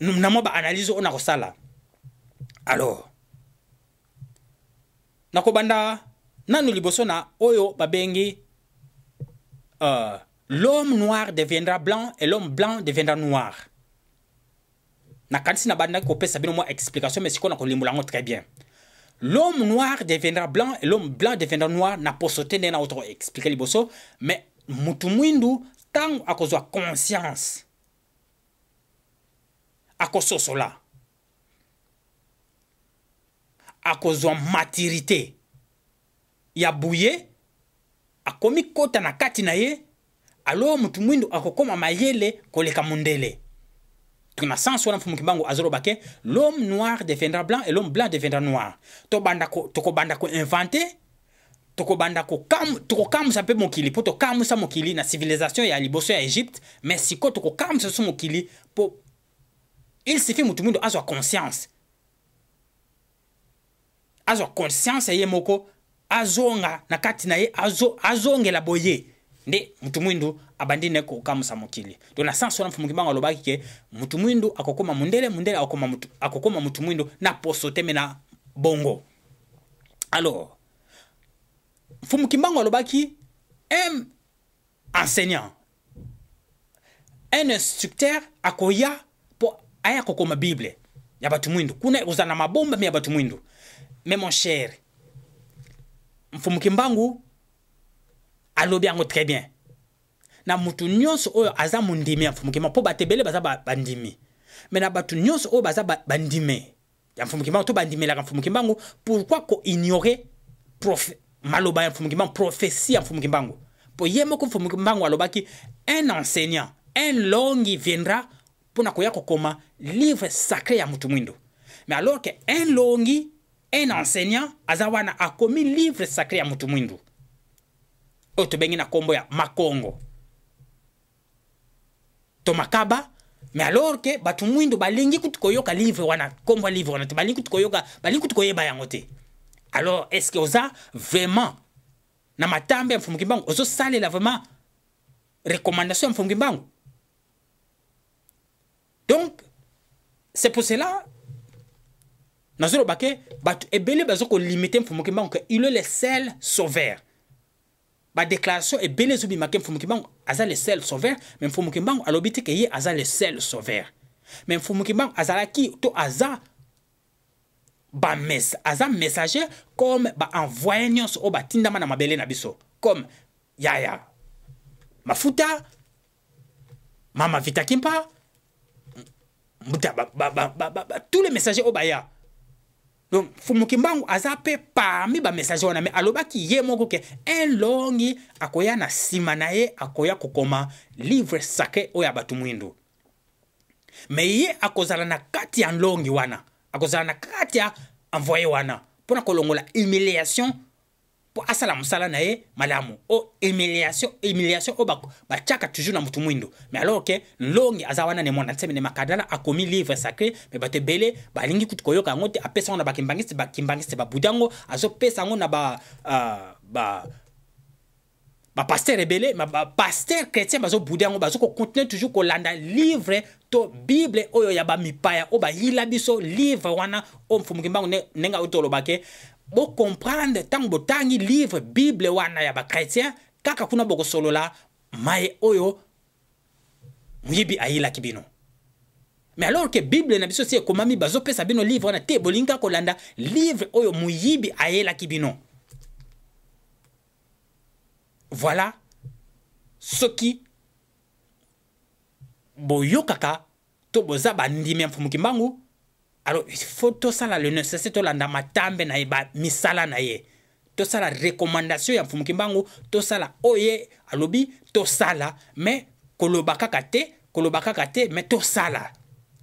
namo ba analyse on a kosala. Alors nakobanda nanu liboso na oyo babengi l'homme noir deviendra blanc et l'homme blanc deviendra noir. Na kanisi na banda ko pesa bino mo explication mais siko na ko limula ngo très bien. L'homme noir deviendra blanc et l'homme blanc deviendra noir na posote na auto expliquer liboso mais mutu mwindu tant à cause de conscience, à cause de cela, à cause de maturité, ya bouye, a komi kota na kati na ye, alors mutu mwindu akokoma mayele koleka mundele. Tuna sens wana mfumukimbangu azoro bake, l'homme noir deviendra blanc et l'homme blanc deviendra noir. Toko banda ko inventé. Toko banda ko kamusa pe mokili po to kamusa mokili na civilisation ya liboso ya Egypte, mais siko toko kamusa so mokili po il suffit mutu mundu azwa conscience ye moko azonga na kati na ye azongela boye nde mutu mundu abandine ko kamusa mokili. Donc na sens wana mfumukimbangu alobaki ke mutu mundu akokoma mundele akokoma mutu mundu na posote mena bongo. Alors Mfumukimbangu alobaki un enseignant, un instructeur akoya po aya kokoma Bible ya batu mwindu. Kuna uzana mabomba mi ya batu mwindu. Mais mon cher, Mfumukimbangu alobi yango très bien. Na mutu nyonso oyo aza mundimi ya Mfumukimbangu po batebele baza bandimi. Mais na batu nyonso oyo baza bandime ya Mfumukimbangu to bandime la Mfumukimbangu, pourquoi ko ignorer maloba ya Mfumukimbangu, prophétie ya Mfumukimbangu. Po yemo ko Mfumukimbangu alobaki un enseignant, un longi viendra pour nakoya kokoma livre sacré ya mutu mwindu. Mais alors que un longi, un enseignant azawana akomi livre sacré ya mutu mwindu. Oto bengi na kombo ya Makongo. To makaba, mais alors que batu mwindu balingi kutukoyoka livre wana, kombo livre wana, balingi kutukoyoka, balingi kutukoyeba yangote. Alors, est-ce que vous avez vraiment, na matambe ya Mfumukimbangu, vous avez vraiment recommandation ya Mfumukimbangu? Donc, c'est pour cela, nazoro bake, batu ebele bazoko limiter Mfumukimbangu que il est le seul sauveur. Ba déclaration ebele zubi make Mfumukimbangu aza le seul sauveur, mais Mfumukimbangu alobite que ye aza le seul sauveur. Mais Mfumukimbangu azalaki to aza aza messager comme envoyé nyonso o batindama na mabele na biso comme Yaya Mafuta, Mama Vita Kimpa, tous les messagers au baya. Donc Mfumukimbangu aza pe parmi ba messager wana, mais alobaki ye moko ke un longi akoya na sima na ye akoya kokoma livre sacré o ya batu mwindu. Mais ye akozala na kati ya longi wana, akozala na kati ya envoyé wana pona kolongola humiliation po asala musala na ye malamu o humiliation o ba chaka toujours na mutu mwindu. Mais alors que longi azawana ne mona tseme ne makadala akomi livre sacré, mais batebele balingi kutukoyoka ngote apesa ona bakimbangiste ba budango azo pesa ngona ba pasteur rebelle, pasteur chrétien bazo budango bazo ko continuer toujours ko landa livre to Bible oyo ya ba mipaya o ba yila biso livre wana o Mfumukimbangu nenga utolobake bo comprendre tango botangi livre Bible wana ya ba chrétien kaka kuna boko solola maye oyo muyibi ayila kibino. Mais alors que Bible na biso si ekomami bazopesa bino livre na te bolinga kolanda livre oyo muyibi ayela kibino. Voilà ce qui boyokaka to boza bandimi mfumu kimbangu. Alors il faut tout ça là le nécessaire to landa matambe na ba misala na ye. To ça la recommandation ya mfumu kimbangu, to ça la oye alobi to ça là mais kolobaka kate mais to ça là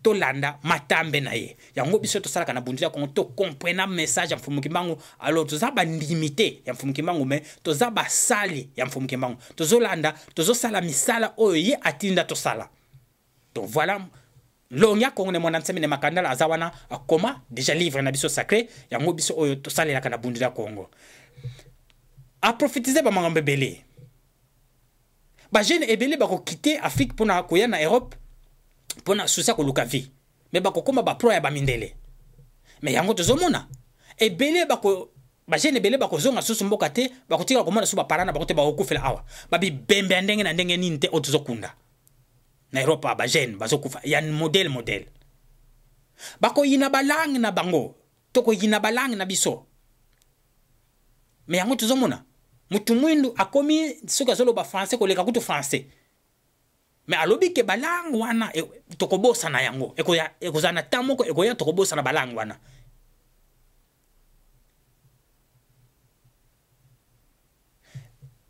to landa matambe na ye. Yango biso to ça la kana bundia ko to comprendre message ya mfumu kimbangu. Alors to za ba limité ya mfumu kimbangu mais to za ba sali ya mfumu kimbangu. To zo landa to zo sala misala oye atinda to sala. Donc voilà, l'onya kongo ne monantsemi ne makandala azawana akoma déjà livre na biso sacré yango biso oyo to salela kana bundira Congo. A prophétiser ba mangambe belé. Ba jeune ebele ba ko quitter Afrique pona koya na Europe pona susa ko luka vie. Mais ba ko koma ba pro ya ba mindele. Mais yango to zomona. Ebele ba ko ba jeune ebele ba ko zonga susu mboka te ba ko tika ko mona su ba parana ba ko te ba okufela awa. Ba bi bembe ndenge na ndenge ninte otuzokunda. Na Europa ba jeune bazokufa ya modèle bako yina balang na bango toko yina balang na biso mais yango tuzomona mutu mwindu akomi soka zolo ba français ko leka kutu français mais alobi ke balang wana toko bosa na yango ekozana tamoko ekoya toko bosa na balang wana.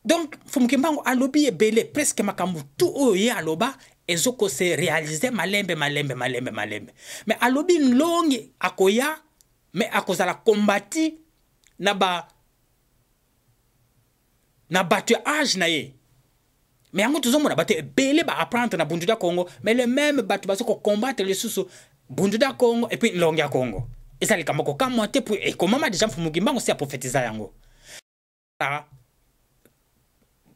Donc Mfumu Kimbangu alobi ebele presque makambu tout oyo aloba ezoko se réaliser malembe. Mais alobi nlongi akoya mais akozala kombati na batu âge na ye. Mais yango tuzomona batu ebele ba apprendre na Bunduda Congo mais le même batu bazoko combattre les sous Bunduda Congo et puis nlongi ya Congo. Ezali kamoko kamote pour et comment déjà Mfumu Kimbangu si a prophétiser yango.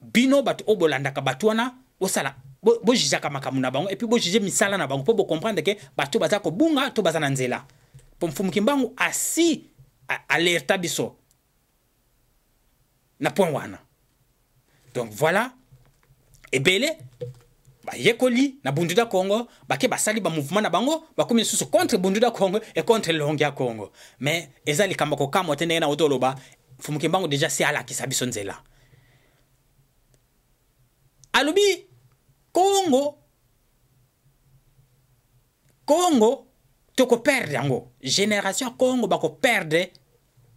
Bino batu obolanda ka batuana osala bo jijaka makamu na bango et puis bo jije misala na bango po bo comprendre que batu baza ko bunga to baza na nzela. Po Mfumu Kimbangu asi alerta biso na point wana. Donc voilà ebele ba yekoli na Bunduda Congo ba ke basali ba mouvement na bango ba komi susu contre Bunduda Congo et contre Longia Congo. Mais ezali kamako kamo tene na otoloba Mfumu Kimbangu déjà si ala ki sabiso nzela. Alobi Congo toko perdre yango génération Congo bako perdre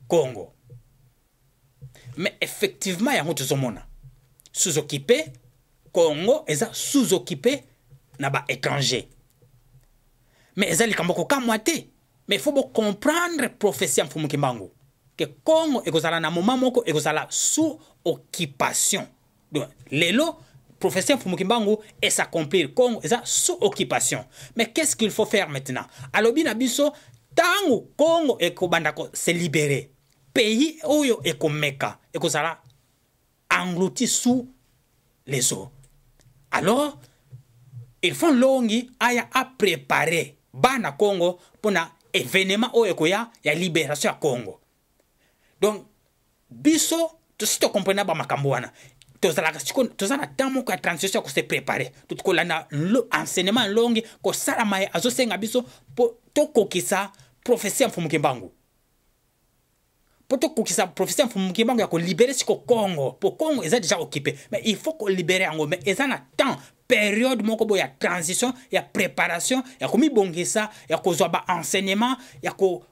Congo. Mais effectivement yango tuzomona sous-occupé Congo eza sous-occupé na ba étranger. Mais ezali kamboko kamwate mais il faut comprendre prophétie Mfumu Kimbangu que Congo ekozala na moment moko ekozala sous occupation. Donc lelo prophétie Mfumu Kimbangu et s'accomplir Congo est sous occupation. Mais qu'est-ce qu'il faut faire maintenant? Alobi na biso tango Congo ekobanda ko se libérer. Pays oyo ekomeka ekozala englouti sous les eaux. Alors il faut longi aya a préparer bana Congo pour na événement oyo ekoya ya libération ya Congo. Donc biso si tu comprends ba makambo wana tozana tamo ko transition ko se préparer tout ko lana enseignement longi ko salama azo senga biso po to kokisa prophétie Mfumu Kimbangu po to kokisa prophétie Mfumu Kimbangu ya ko libérer siko Congo po Congo est déjà occupé mais il faut ko libérer ngo mais ezana temps période moko bo ya transition ya préparation ya ko mi bongisa ya ko zo ba enseignement ya ko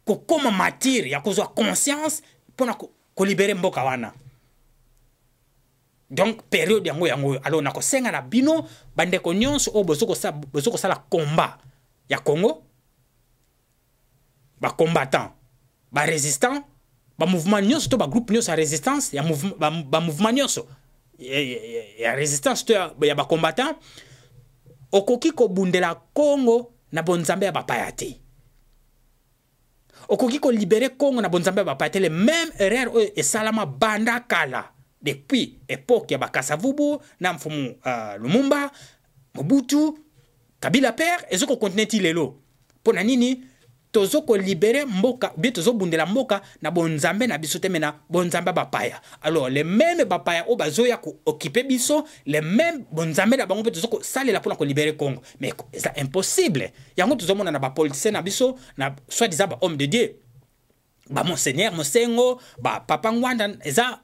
koma matière ya ko zo conscience pona ko libérer mboka wana. Donc période yango alors na ko senga na bino bande ko nyonso o bozoko sala combat ya Congo ba combattant ba résistant ba mouvement nyonso to ba groupe nyonso ya résistance ya ba mouvement nyonso ya résistance to ya ba combattant okoki ko bundela Congo na bonzambe ya bapayate okoki ko libérer Congo na bonzambe ya bapayate le même erreur et salama banda kala. Depuis époque ya Bakasavubu na Mfumu Lumumba Mobutu Kabila père ezoko continue lelo pona nini tozo ko libérer mboka bien tozo bundela mboka na bonzambe na biso te mena bonzambe bapaya. Alors les mêmes bapaya o bazoya ko occuper biso, les mêmes bonzambe na bango pe tozo ko salela pour ko libérer Congo. Mais c'est impossible. Yango tozo mona na ba politicien na biso na soit disant ba homme de Dieu. Ba monseigneur Mosengo, ba papa Ngwanda eza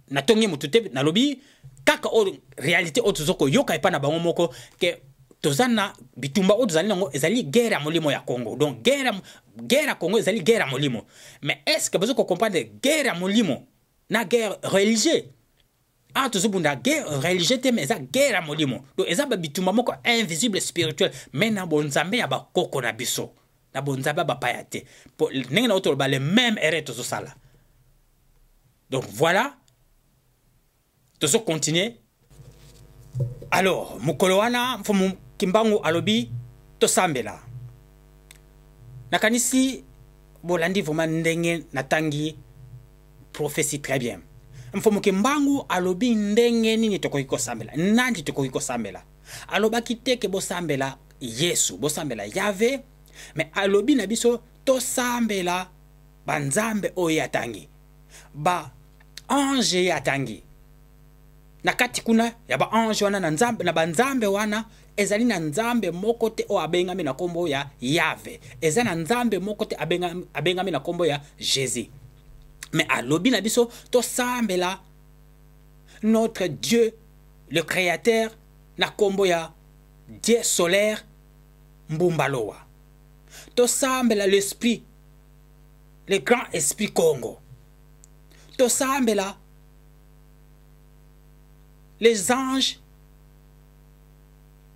na tongi mutute na lobi kaka o réalité o tozo ko yoka epa na bango moko ke tozana bitumba o tozali nango ezali guerre ya molimo ya Congo. Donc guerre ya Congo ezali guerre ya molimo. Mais est-ce que vous comprenez guerre ya molimo na guerre religieuse? Ah tozobunda guerre religieuse te mais eza guerre ya molimo. Donc eza ba bitumba moko invisible spirituel mais na bonzambe ya ba koko na biso. Na bonzambe ba payate. Pour ndenge na otolo ba le même erreur tozosala. Donc voilà. Tozo continuer. Alors, mukolo wana mfumu Kimbangu alobi tosambela. Nakanisi bolandi vraiment ndenge natangi prophétie très bien. Mfumu Kimbangu alobi ndenge nini tokoki kosambela. Nandi tokoki kosambela. Alobaki teke bosambela Yesu, bosambela Yahvé, mais alobi na biso tosambela banzambe oyo atangi. Ba ange yatangi. Na kati kuna ya ba ange wana na nzambe na banzambe wana ezali na nzambe moko te o abengami na kombo ya Yahvé. Ezali na nzambe moko te abengami na kombo ya Jésus. Mais alobi na biso to sambela notre Dieu le créateur na kombo ya Dieu solaire Mbumbaloa. To sambela l'esprit le grand esprit Congo. To sambela les anges,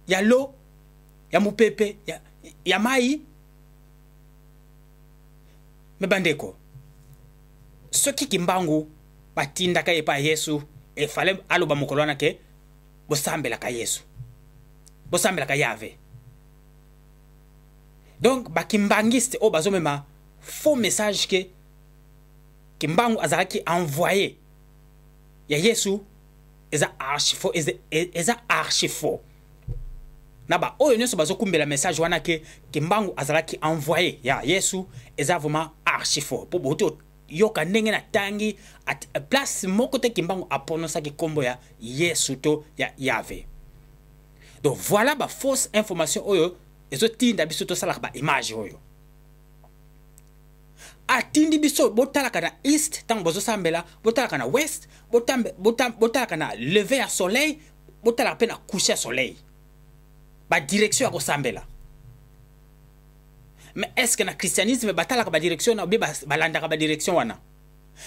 ya l'eau, ya mupepe, ya mai. Mais bandeko, ce qui Kimbangu batinda ka epa Yesu, e fallait aloba mokolo ke bosambela ka Yesu. Bosambela ka Yahvé. Donc ba kimbangiste o bazomema faux message que Kimbangu azalaki envoyé ya Yesu. Eza archi faux. Naba oyo nyonso bazokumbela message wana ke Kimbangu azalaki envoyé ya Yesu eza vraiment archi faux. Po boto yoka ndenge na tangi at place moko te Kimbangu aprononcaki kombo ya Yesu to ya Yahvé. Donc voilà ba fausse information oyo ezotinda biso to salaka ba image oyo. Atindi biso botalaka na east tango bozo sambela, botalaka na west, botalaka na lever à soleil, botalaka pe na coucher à soleil. Ba direction ya kosambela. Mais est-ce que na christianisme batalaka ba direction na balandaka ba direction wana?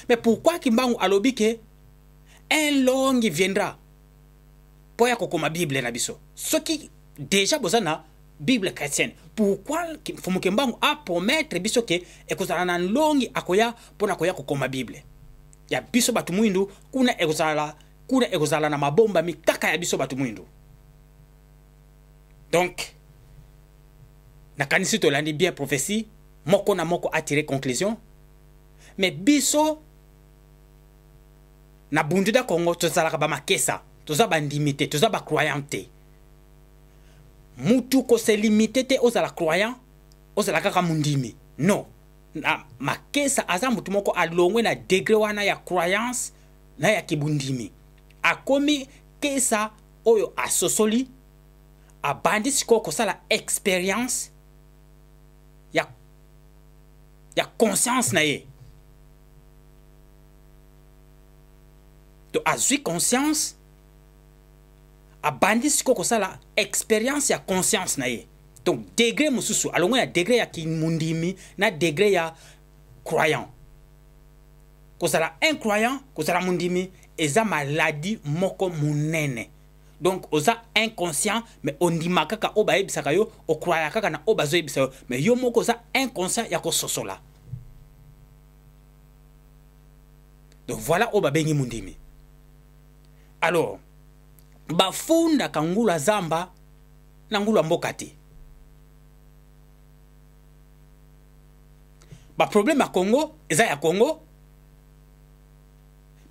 Mais pourquoi Kimbangu alobi ke un long viendra pour ya kokoma Bible na biso? Ce qui déjà bozana Bible chrétienne. Pourquoi Mfumu Kimbangu a promettre biso ke ekozala na longi akoya pona koya kokoma Bible? Ya biso batu mwindu kuna ekozala na mabomba mikaka ya biso batu mwindu. Donc nakanisi to landi bien prophétie moko na moko a tiré conclusion. Mais biso na bundu da Congo tozalaka ba makesa, toza ba ndimité, toza ba croyante. Mutu ko se limité te ozala croyant, ozala kaka mundimi. Non. Na makesa aza mutu moko alongwe na degré wana ya croyance na ya kibundimi. Akomi kesa oyo asosoli abandi siko kosala expérience ya conscience na ye. To azui conscience abandi siko kosala expérience ya conscience na ye. Donc degré mususu alongo ya degré ya kimundimi na degré ya croyant. Kozala incroyant, kozala mundimi eza maladie moko munene. Donc oza inconscient mais ondima kaka oba ebisaka yo o croya kaka na oba zo ebisa yo mais yo moko oza inconscient ya ko sosola. Donc voilà oba bengi mundimi. Alors bafunda kangula zamba na ngula mboka te. Ba problème à Congo eza ya Congo.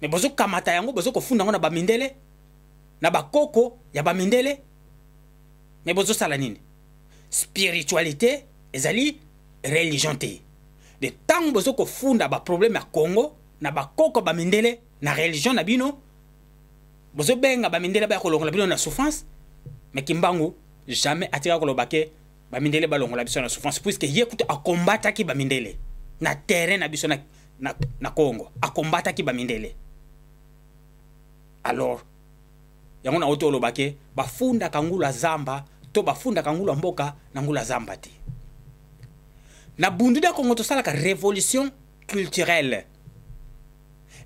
Mais bozo kamata yango bozo kofunda ngo na ba mindele na ba koko ya ba mindele. Mais bozo sala nini? Spiritualité ezali religion te. De temps bozo ko funda ba problème à Congo na ba koko ba mindele na religion na bino bozo benga ba mindele ba ko longola bino na souffrance mais Kimbangu jamais atira ko lobake ba mindele ba longola biso na souffrance puisque yekuta a combattre ki ba mindele na terrain na biso na Congo a combattre ki ba mindele. Alors yango na auto lobake ba funda kangula zamba to ba funda kangula mboka na ngula zamba te. Na bunduda Congo to sala ka révolution culturelle.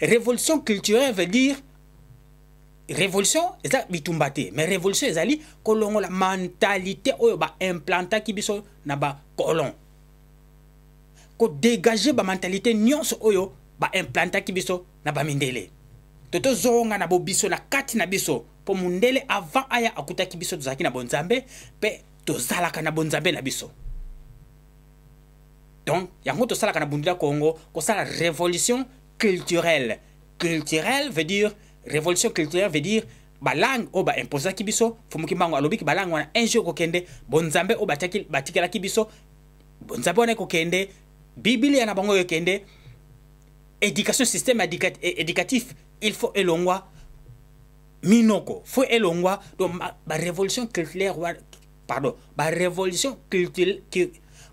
Révolution culturelle veut dire révolution eza bitumbate mais révolution ezali kolongo la mentalité oyo ba implanta ki biso na ba colon. Ko dégager ba mentalité nyonso oyo ba implanta ki biso na ba mindele. Toto zonga na bo biso na kati na biso po mundele avant aya akuta ki biso tozaki na bonzambe pe tozalaka na bonzambe na biso. Donc, yango to sala kana bundila Congo, ko sala révolution culturelle. Culturelle veut dire révolution culturelle veut dire ba langue o ba imposa kibiso, fumuki mango alobi ki ba langue wana un jour ko kende, bonzambe o batikela kibiso, bonzambe wana ko kende, Biblia na bango yo kende, éducation système éducatif, il faut elongwa minoko, faut elongwa donc ba révolution culturelle pardon, ba révolution culturelle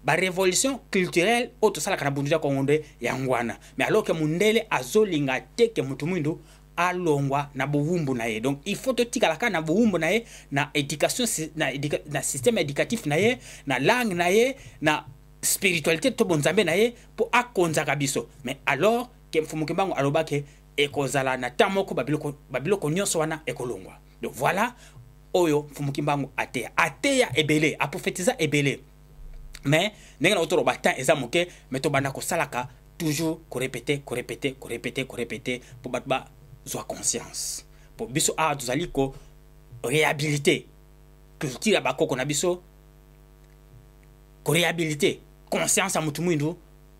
ba révolution culturelle auto sala kana bunduja kongonde yangwana mais alors que mundele azolinga teke mutu mwindu alongwa na buwumbu na ye donc il faut to tikala kana buwumbu na ye na éducation na système éducatif na ye na langue na ye na spiritualité to bonzambe na ye pour akonza kabiso mais alors ke mfumuki mbango alobake ekozala na tamoko babiloko nyonso wana ekolongwa donc voilà oyo mfumuki mbango ateya ebele a prophétiser ebele. Mais n'est pas autour de temps examuke mais to banda ko salaka toujours ko répéter pour batba zo conscience pour biso a tuzali ko réhabiliter culture ba ko na biso ko réhabiliter conscience a mutu mwindu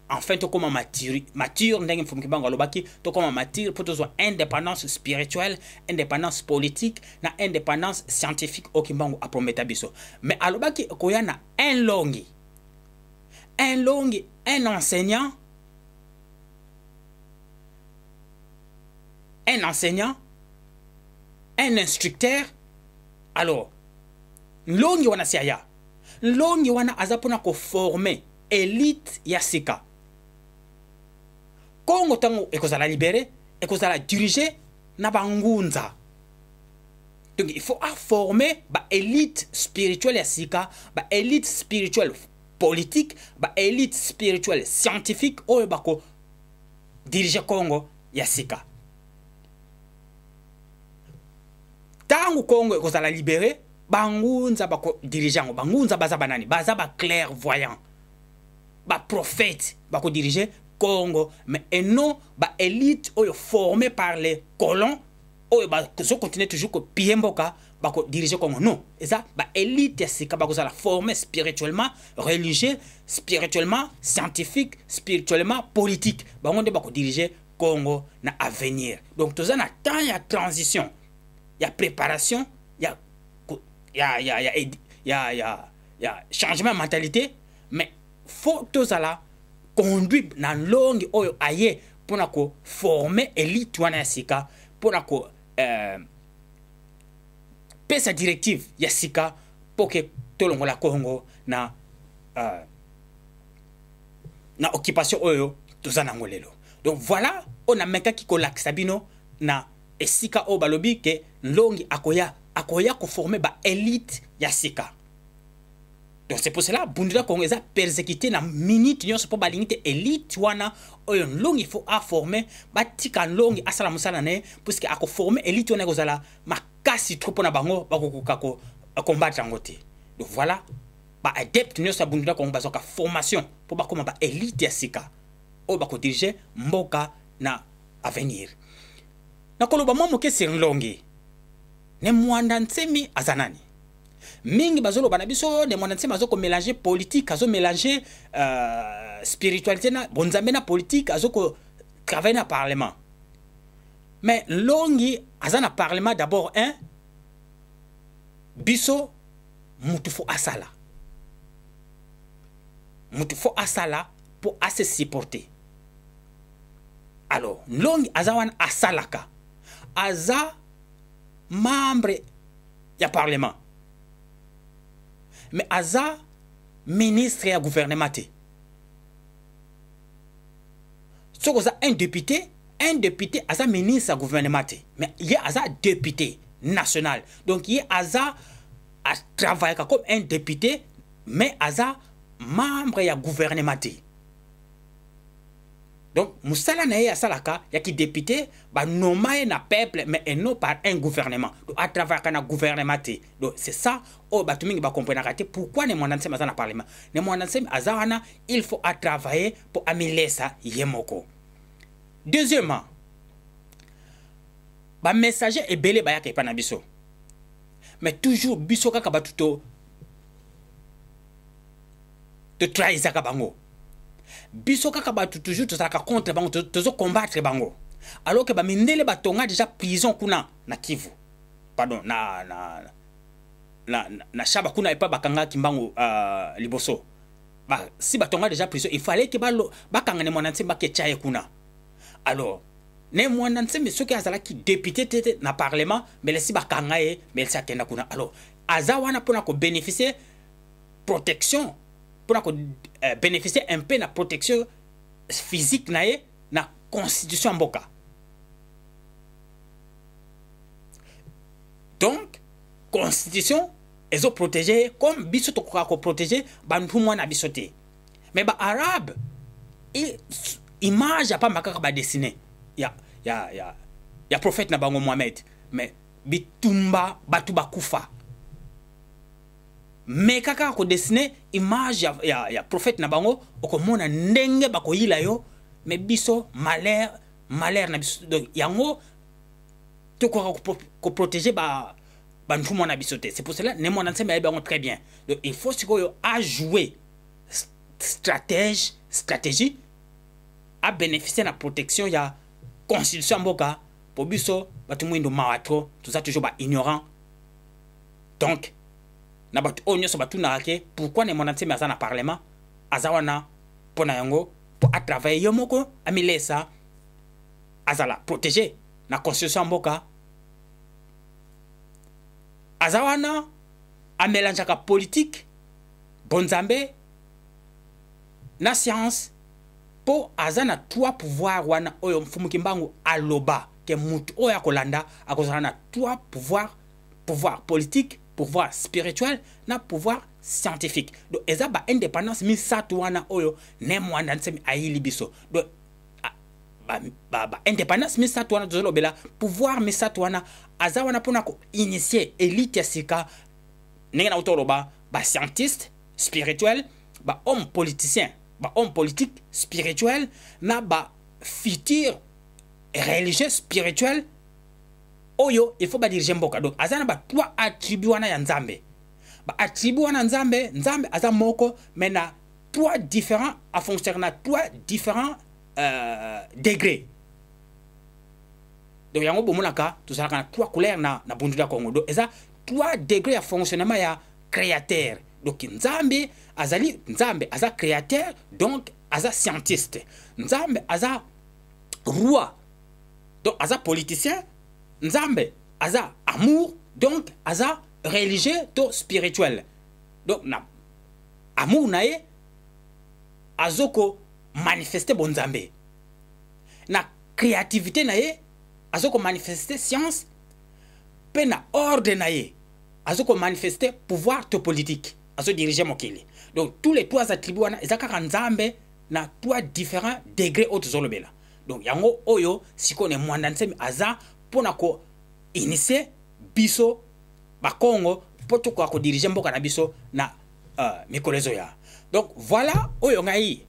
enfin to comme mature ndenge mfumuki bango lobaki to comme mature pour to indépendance spirituelle indépendance politique na indépendance scientifique o kimbango a prometa biso mais alobaki ko yana un enseignant, un instructeur. Alors, longi wana siaya. Longi wana azapona ko former élite ya sika. Kongo tango ekozala libéré, ekozala diriger na bangunza. Donc il faut former ba élite spirituelle ya sika, ba élite spirituelle politique, ba élite spirituelle scientifique oyo bako diriger Congo ya sika. Tango Congo ekozala libéré, bangunza bako diriger ngo, bangunza baza banani, baza ba clairvoyant, ba prophète bako diriger Congo, mais et non ba élite oyo formée par les colons oyo ba continuer toujours ko piemboka bako diriger Congo. Non, et ça ba élite sika bako la former spirituellement, religieux, spirituellement, scientifique, spirituellement, politique. Bango bako diriger Congo na avenir. Donc tout ça na temps ya transition, ya préparation, ya changement de mentalité, mais faut tout ça là conduire na longue oyo aye pour na ko former élite wana sika pour na ko pesa directive ya sika pour que tolongo la Congo na occupation oyo tozana ngolelo. Donc voilà, on a meka ki ko lakisa bino na esika o balobi ke longi akoya ko former ba élite ya sika. Donc c'est pour cela bundula Congo eza persécuté na minute nyonso po balingite élite wana oyo longi il faut a former ba tika longi asala musala ne puisque ako former élite wana kozala makasi trop na bango bakokuka ko combattre ngote. Donc voilà ba adepte nyonso bundula Congo bazoka formation po bakoma ba élite ya sika o bako diriger mboka na avenir. Na koloba momo ke longi ne mwanda nsemi azanani mingi bazolo banabiso de mwana nsema azoko mélanger politique azo mélanger spiritualité na bonzambe na politique azoko travailler na parlement mais longi azana parlement d'abord biso mutufu asala mutu faut asala pour assez supporter. Alors long azawan asalaka aza membre ya parlement mais aza ministre ya gouvernement te. So aza un député aza ministre ya gouvernement te, mais il aza député national, donc il aza a travailler comme un député mais aza membre ya gouvernement te. Donc musala na ye asalaka ya ki député ba nommé na peuple mais et non par un gouvernement, donc à travers un gouvernement te. Donc c'est ça oh ba tumingi ba comprendre raté pourquoi ne mwana nsema na parlement ne mwana nsema azawana il faut à travailler pour améliorer ça yemoko. Deuxièmement, ba messager ebele ba yaka epana biso, mais toujours biso kaka ba tuto de trahir ka bango biso kaka ba toujours tozalaka contre bango tozo combattre bango, alors que ba mindele batonga déjà prison kuna na Kivu, pardon na shaba kuna epa bakanga kimbango liboso ba si batonga déjà prison, il fallait que bakanga ne mwana nsemba ke chaye kuna. Alors ne mwana nsembe soki azala ki député tete na parlement mais lesi bakanga ye mais lesi akenda kuna, alors aza wana pona ko bénéficier protection, pour bénéficier un peu de la protection physique na ye na constitution mboka. Donc constitution ezo protéger comme biso to ko protéger bantu mwana biso te, mais ba arabe image a pas makaka ba dessiner ya prophète na bango Mohamed, mais bitumba batu bakufa mais kaka ko dessiner image ya prophète na bango okomona ndenge bakoyila yo, mais biso malheur na biso, donc yango to ko protéger bantu mwana biso te. C'est pour cela ne mwana nsema bango très bien, donc il faut sikoyo à jouer stratégie à bénéficier de la protection ya constitution mboka pour biso batu mwindo mawatro tout ça toujours ba ignorant. Donc na batu onyo so batu na ke pourquoi ne mwana nsema za na parlement azawana pona yango pour à travailler yomoko amilesa azala protéger na constitution mboka azawana amelanjaka politique bonzambe na science po azana trois pouvoirs wana oyo mfumu kimbangu aloba ke mutu oya kolanda akozana na trois pouvoir politique, pouvoir spirituel na pouvoir scientifique. Donc eza ba indépendance misatu wana oyo ne mwanda nsemi ayili biso. Donc ba indépendance misatu wana tozolo bela pouvoir misatu wana aza wana pona ko initier élite sika nenga na utoroba ba scientiste spirituel, ba homme politicien, ba homme politique spirituel na ba futur religieux spirituel oyo il faut ba diriger mboka. Donc azana ba trois attributs wana ya nzambe, ba attributs wana nzambe aza moko mais na trois différents à fonctionner na trois différents degrés. Donc yango bomonaka tozalaka na trois couleurs na bundu da Congo. Donc eza trois degrés à fonctionnement ya créateur. Donc nzambe aza créateur, donc aza scientiste. Nzambe aza roi, donc aza politicien. Nzambe aza amour, donc aza religieux to spirituel. Donc na amour nae azoko manifester bon nzambe. Na créativité nae azoko manifester science. Pe na ordre nae azoko manifester pouvoir to politique. Azo diriger mokili. Donc tous les trois attributs wana ezaka nzambe na trois différents degrés otozolobela. Donc yango oyo sikone mwanda nsemi aza pona ko initier biso ba Congo poto ko diriger mboka na biso na mikolezo ya. Donc voilà oyo ngai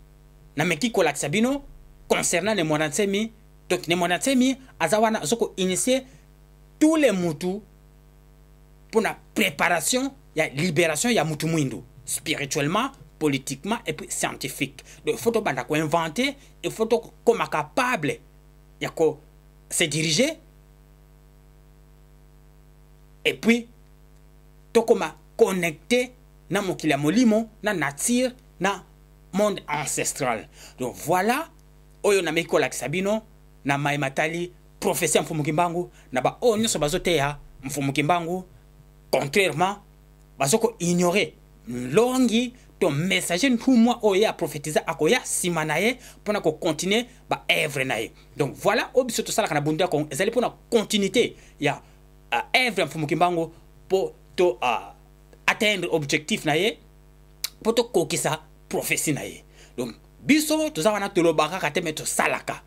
na meki ko lakisa bino concernant ne mwanda nsemi. Donc ne mwanda nsemi aza wana azoko initier tous les mutu pour la préparation ya libération ya mutu mwindu spirituellement, politiquement et puis scientifique. Donc il faut ko inventer, il faut comme capable ya ko se diriger et puis to koma connecter na mokili ya molimo na nature na monde ancestral. Donc voilà, oyo na meko la Sabino, na maimatali, prophétie mfumukimbangu, na ba o nyoso bazoteya mfumukimbangu, contrairement, bazoko ignorer longi ton messager ntumwa oya prophétiser akoya simanaye pona ko continuer ba œuvre naye. Donc voilà, obiso to sala kana bunda ko ezali pona continuité ya œuvre mfumukimbangu pour to atteindre objectif naye, pour to kokisa prophétie naye. Donc biso to zawana to lobaka kateme to salaka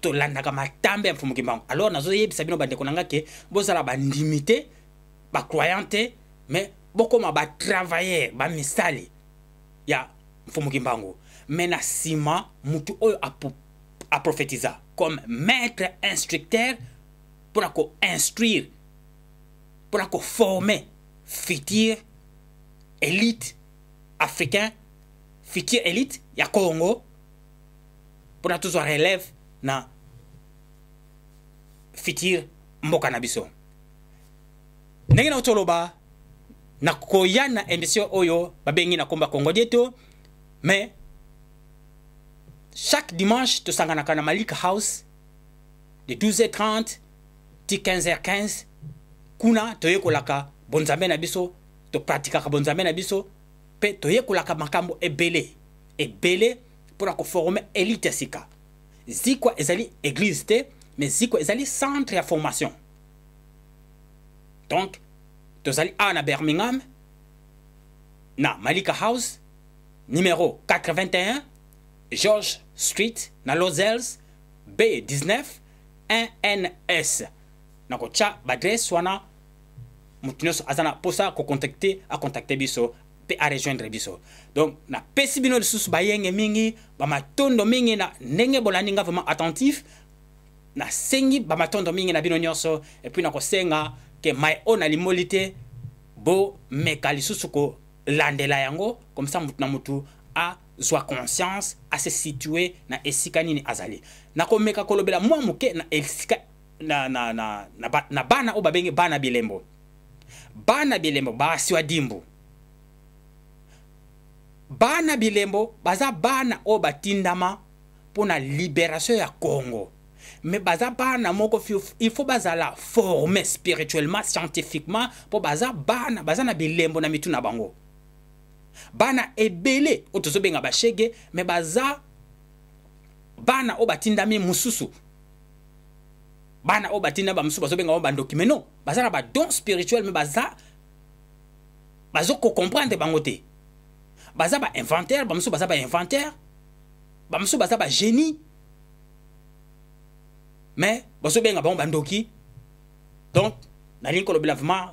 to landaka matambe mfumukimbangu. Alors nazo yebisa bino bande konanga ke bozala ba limité ba croyante mais beaucoup ba travailler ba misali ya mfumukimbangu. Mais na sima mutu oyo a prophétisa comme maître instructeur pour instruire, pour former futur élite africain, futur élite ya Congo, pour toujours relève na futur mboka na biso. Ndenge na utoloba na koyana émission oyo babengi na komba Congo dieto, mais chaque dimanche to sangana na Malika House de 12h30 ti 15h15 kuna toyekolaka bonzambe na biso, to pratikaka bonzambe na biso, pe toyekolaka makambo ebele pour ko former élite sika. Zikwa ezali église te, mais zikwa ezali centre ya formation. Donc tozali à Birmingham na Malika House numéro 81 George Street na Los Angeles B19 1NS. Na ko cha badresse wana mutunoso azana posa ko contacter biso pe a rejoindre biso. Donc na pesi bino lisusu bayenge mingi ba matondo mingi na ndenge bolaninga vraiment attentif na sengi ba matondo mingi na bino nyonso, et puis na ko senga que mai ona limolite bo meka lisusu ko landela yango, comme ça mutu na mutu a soit conscience à se situer na esika nini azali. Na ko meka kolobela mwa muke na esika na bana o babenge bana bilembo. Bana bilembo ba siwa dimbu. Bana bilembo baza bana o batindama pour la libération ya Congo. Mais baza bana moko il faut bazala former spirituellement, scientifiquement pour baza na bilembo na mitu na bango. Bana ebele otozo benga bashege, mais baza bana o batindami mususu. Bana o batinda ba mususu bazo benga bandoki, mais non, baza na ba don spirituel, mais bazo ko comprendre bango te. Baza ba inventaire, ba mususu baza ba inventaire, ba mususu baza ba génie. Mais bazo benga ba bandoki. Donc na linko lobela vraiment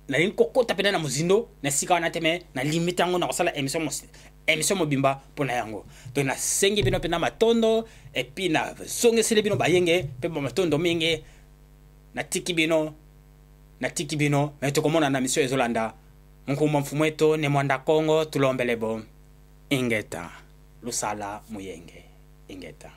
na linko kota pena na muzindo na sika wana teme na limite yango na kosala émission mobimba pona yango. Donc na sengi bino pena matondo, et puis na songe sele bino bayenge pe ba matondo mingi na tiki bino mais to komona na mission ezolanda mukuma mfumweto ne mwanda Congo tulombele bo ingeta lusala muyenge ingeta.